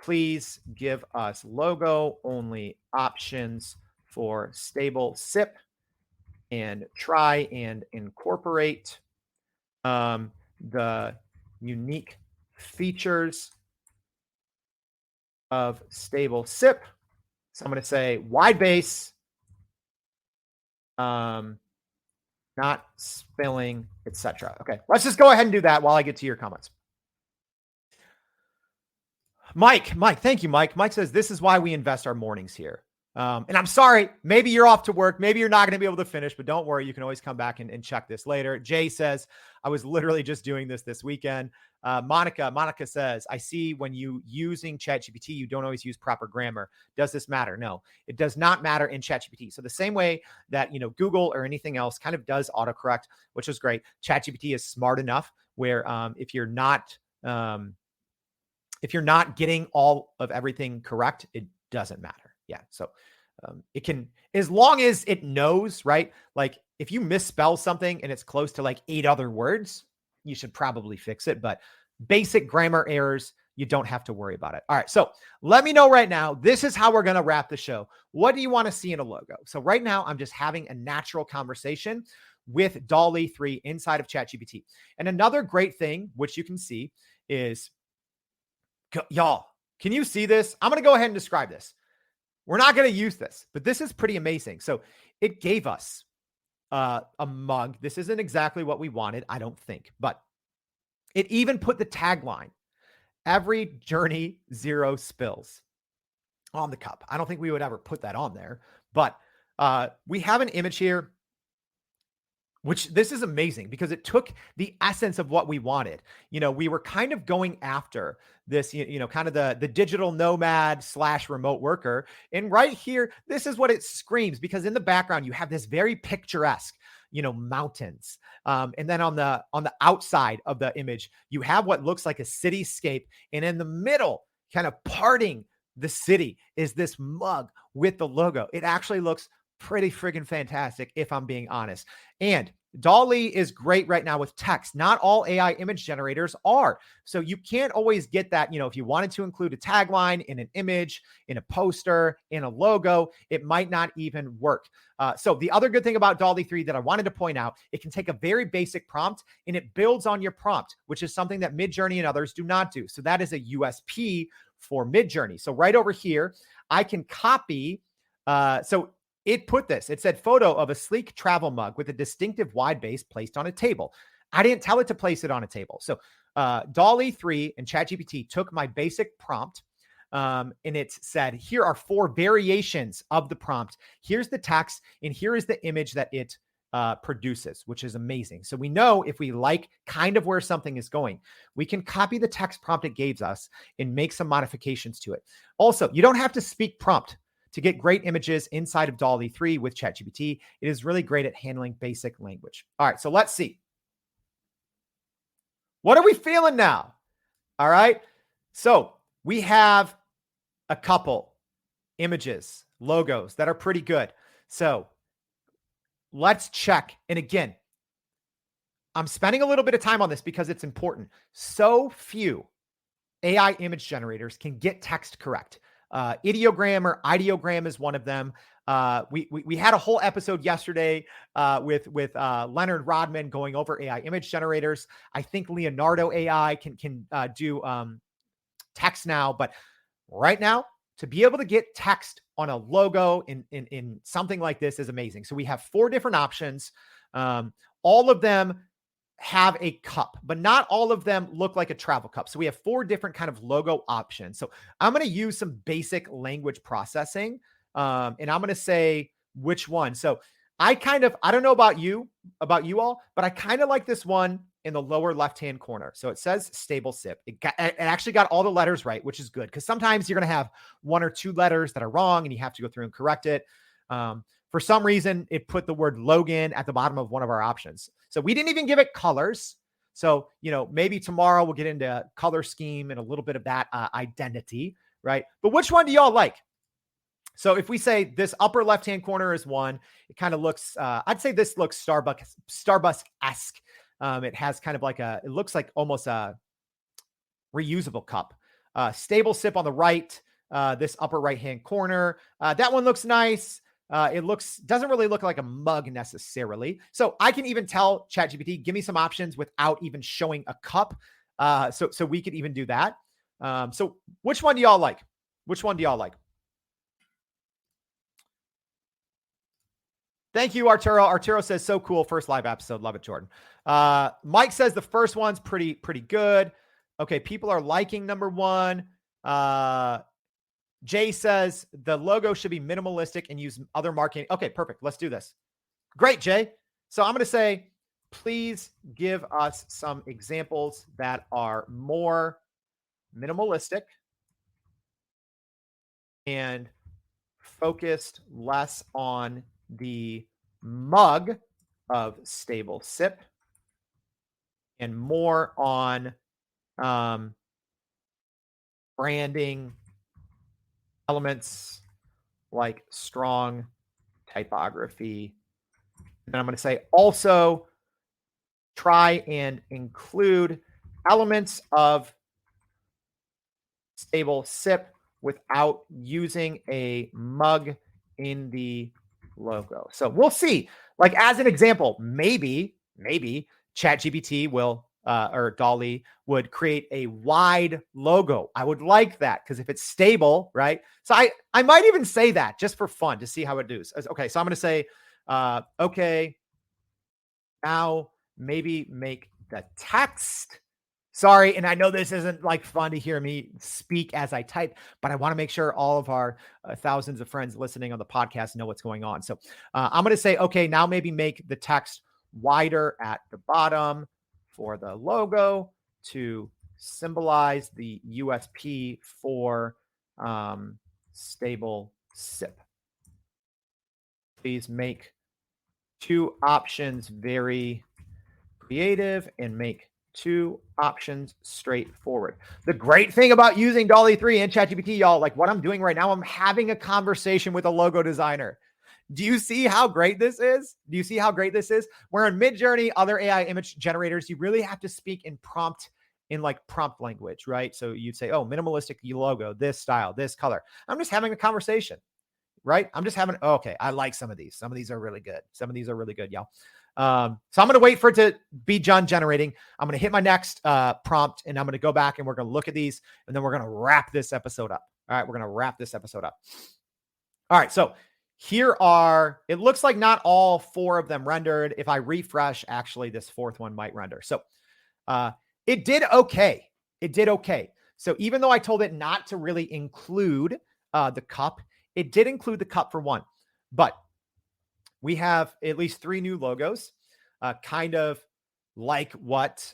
Please give us logo only options for stable SIP and try and incorporate the unique features of stable SIP. So I'm going to say wide base, not spilling, etc. Okay, let's just go ahead and do that while I get to your comments. Mike, thank you, Mike. Mike says, this is why we invest our mornings here. And I'm sorry, maybe you're off to work. Maybe you're not going to be able to finish, but don't worry. You can always come back and check this later. Jay says, I was literally just doing this weekend. Monica says, I see when you using ChatGPT, you don't always use proper grammar. Does this matter? No, it does not matter in ChatGPT. So the same way that, Google or anything else kind of does autocorrect, which is great. ChatGPT is smart enough where if you're not getting all of everything correct, it doesn't matter. Yeah. So it can, as long as it knows, right? Like if you misspell something and it's close to like 8 other words, you should probably fix it. But basic grammar errors, you don't have to worry about it. All right. So let me know right now. This is how we're going to wrap the show. What do you want to see in a logo? So right now I'm just having a natural conversation with DALL-E 3 inside of ChatGPT. And another great thing, which you can see is, y'all, can you see this? I'm going to go ahead and describe this. We're not going to use this, but this is pretty amazing. So it gave us a mug. This isn't exactly what we wanted, I don't think, but it even put the tagline, every journey, 0 spills, on the cup. I don't think we would ever put that on there, but we have an image here, which this is amazing because it took the essence of what we wanted. We were kind of going after this, kind of the digital nomad / remote worker. And right here, this is what it screams, because in the background, you have this very picturesque, mountains. And then on the outside of the image, you have what looks like a cityscape. And in the middle, kind of parting the city, is this mug with the logo. It actually looks pretty friggin' fantastic, if I'm being honest. And DALL-E is great right now with text. Not all AI image generators are. So you can't always get that, if you wanted to include a tagline in an image, in a poster, in a logo, it might not even work. So the other good thing about DALL-E 3 that I wanted to point out, it can take a very basic prompt and it builds on your prompt, which is something that Midjourney and others do not do. So that is a USP for Midjourney. So right over here, I can copy. It put this, it said photo of a sleek travel mug with a distinctive wide base placed on a table. I didn't tell it to place it on a table. So DALL-E 3 and ChatGPT took my basic prompt and it said, here are 4 variations of the prompt. Here's the text and here is the image that it produces, which is amazing. So we know if we like kind of where something is going, we can copy the text prompt it gave us and make some modifications to it. Also, you don't have to speak prompt to get great images inside of DALL-E 3 with ChatGPT. It is really great at handling basic language. All right, so let's see. What are we feeling now? All right, so we have a couple images, logos that are pretty good. So let's check. And again, I'm spending a little bit of time on this because it's important. So few AI image generators can get text correct. Ideogram or ideogram is one of them. We had a whole episode yesterday with Leonard Rodman going over AI image generators. I think Leonardo AI can do text now, but right now, to be able to get text on a logo in something like this is amazing. So we have 4 different options. All of them have a cup, but not all of them look like a travel cup. So we have 4 different kind of logo options. So I'm going to use some basic language processing and I'm going to say which one. So I don't know about you all, but I kind of like this one in the lower left-hand corner. So it says stable SIP. It actually got all the letters right, which is good because sometimes you're going to have one or two letters that are wrong and you have to go through and correct it. For some reason, it put the word Logan at the bottom of one of our options. So we didn't even give it colors. So, maybe tomorrow we'll get into color scheme and a little bit of that identity, right? But which one do y'all like? So if we say this upper left-hand corner is one, it kind of looks, I'd say this looks Starbucks-esque. It has kind of it looks like almost a reusable cup. Stable SIP on the right, this upper right-hand corner. That one looks nice. It doesn't really look like a mug necessarily. So I can even tell ChatGPT, give me some options without even showing a cup. So we could even do that. So which one do y'all like? Which one do y'all like? Thank you, Arturo. Arturo says, so cool. First live episode. Love it, Jordan. Mike says the first one's pretty good. Okay, people are liking number one. Jay says the logo should be minimalistic and use other marketing. Okay, perfect. Let's do this. Great, Jay. So I'm going to say, please give us some examples that are more minimalistic and focused less on the mug of stable SIP and more on branding elements like strong typography. And I'm going to say also try and include elements of stable SIP without using a mug in the logo. So we'll see. Like as an example, maybe ChatGPT will or DALL-E would create a wide logo. I would like that because if it's stable, right? So I might even say that just for fun to see how it does. Okay, so I'm going to say, okay, now maybe make the text. Sorry, and I know this isn't like fun to hear me speak as I type, but I want to make sure all of our thousands of friends listening on the podcast know what's going on. So I'm going to say, okay, now maybe make the text wider at the bottom for the logo to symbolize the USP for stable SIP. Please make two options very creative and make two options straightforward. The great thing about using DALL-E 3 and ChatGPT, y'all, like what I'm doing right now, I'm having a conversation with a logo designer. Do you see how great this is? Do you see how great this is? Where in Midjourney, other AI image generators, you really have to speak in prompt language, right? So you'd say, oh, minimalistic logo, this style, this color. I'm just having a conversation, right? I'm just having, okay, I like some of these. Some of these are really good. Some of these are really good, y'all. So I'm going to wait for it to be done generating. I'm going to hit my next prompt and I'm going to go back and we're going to look at these and then we're going to wrap this episode up. All right. We're going to wrap this episode up. All right. So here are, it looks like not all four of them rendered. If I refresh, actually this fourth one might render. So it did okay. It did okay. So even though I told it not to really include the cup, it did include the cup for one, but we have at least three new logos, kind of like what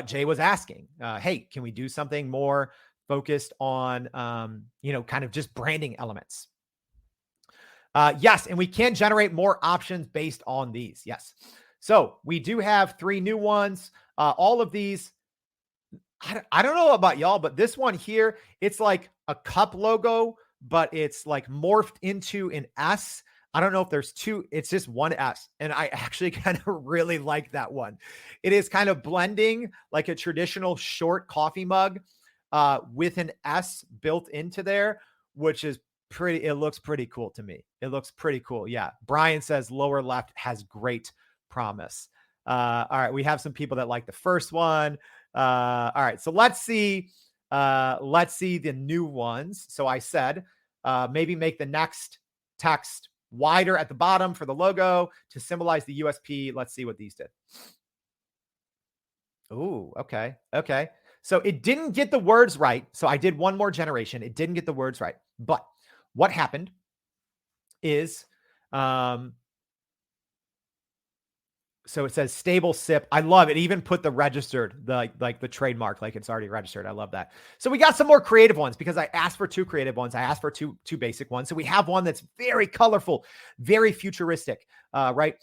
Jay was asking. Hey, can we do something more focused on, kind of just branding elements? Yes, and we can generate more options based on these. Yes. So we do have three new ones. All of these, I don't know about y'all, but this one here, it's like a cup logo, but it's like morphed into an S. I don't know if there's two, it's just one S. And I actually kind of really like that one. It is kind of blending like a traditional short coffee mug with an S built into there, which is pretty, it looks pretty cool to me. It looks pretty cool. Yeah. Brian says lower left has great promise. All right. We have some people that like the first one. All right. So let's see the new ones. So I said, maybe make the next text wider at the bottom for the logo to symbolize the USP. Let's see what these did. Ooh, okay. Okay. So it didn't get the words right. So I did one more generation. It didn't get the words right. But what happened is So it says stable SIP. I love it. Even put the registered, the trademark, like it's already registered. I love that. So we got some more creative ones because I asked for 2 creative ones. I asked for two basic ones. So we have one that's very colorful, very futuristic, right?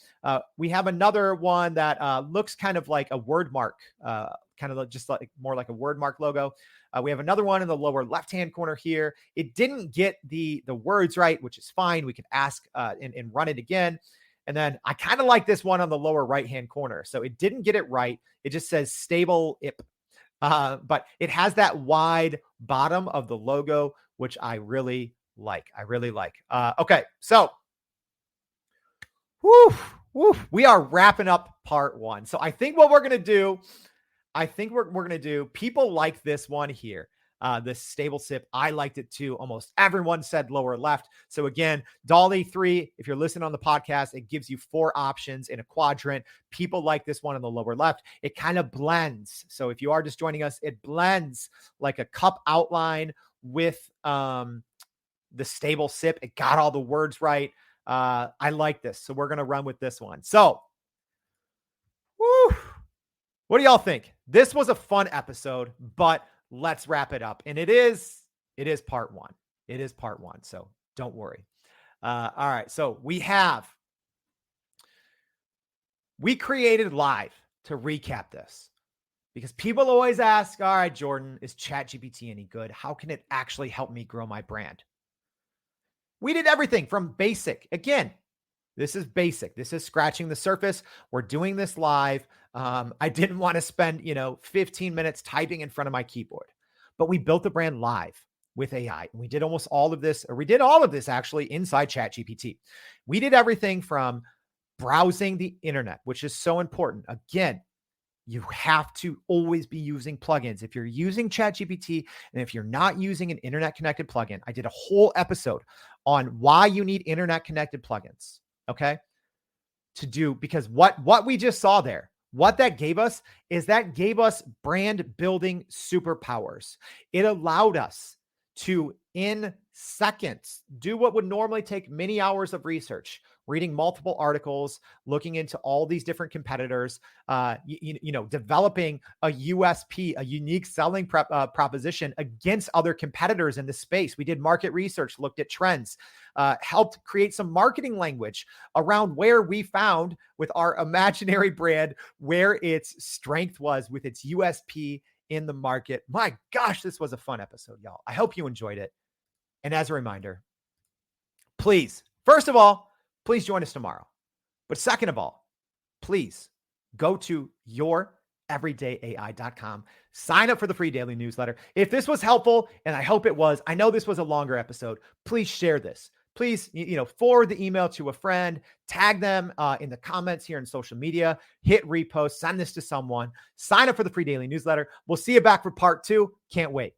We have another one that looks kind of like a word mark, kind of just like more like a word mark logo. We have another one in the lower left-hand corner here. It didn't get the words right, which is fine. We can ask and run it again. And then I kind of like this one on the lower right-hand corner. So it didn't get it right. It just says stable IP. But it has that wide bottom of the logo, which I really like. Okay, so we are wrapping up part 1. So I think what we're going to do, people like this one here. This stable SIP. I liked it too. Almost everyone said lower left. So again, DALL-E 3, if you're listening on the podcast, it gives you 4 options in a quadrant. People like this one on the lower left. It kind of blends. So if you are just joining us, it blends like a cup outline with the stable SIP. It got all the words right. I like this. So we're going to run with this one. So, what do y'all think? This was a fun episode, but let's wrap it up. And it is part 1. It is part 1. So don't worry. All right. So we created live to recap this because people always ask, all right, Jordan, is ChatGPT any good? How can it actually help me grow my brand? We did everything from basic. Again, this is basic. This is scratching the surface. We're doing this live. I didn't want to spend, 15 minutes typing in front of my keyboard, but we built the brand live with AI. We did almost all of this, or we did all of this actually inside ChatGPT. We did everything from browsing the internet, which is so important. Again, you have to always be using plugins. If you're using ChatGPT and if you're not using an internet connected plugin, I did a whole episode on why you need internet connected plugins. Okay. Because what we just saw there, what that gave us is that gave us brand building superpowers. It allowed us to, in seconds, do what would normally take many hours of research, reading multiple articles, looking into all these different competitors, developing a USP, a unique selling proposition against other competitors in the space. We did market research, looked at trends, helped create some marketing language around where we found with our imaginary brand, where its strength was with its USP in the market. My gosh, this was a fun episode, y'all. I hope you enjoyed it. And as a reminder, please, first of all, please join us tomorrow. But second of all, please go to youreverydayai.com. Sign up for the free daily newsletter. If this was helpful, and I hope it was, I know this was a longer episode, please share this. Please, forward the email to a friend, tag them in the comments here in social media, hit repost, send this to someone, sign up for the free daily newsletter. We'll see you back for part 2. Can't wait.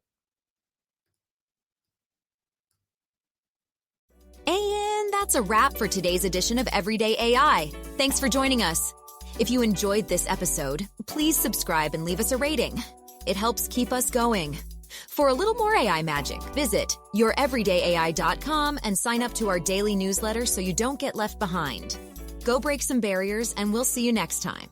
And that's a wrap for today's edition of Everyday AI. Thanks for joining us. If you enjoyed this episode, please subscribe and leave us a rating. It helps keep us going. For a little more AI magic, visit youreverydayai.com and sign up to our daily newsletter so you don't get left behind. Go break some barriers, and we'll see you next time.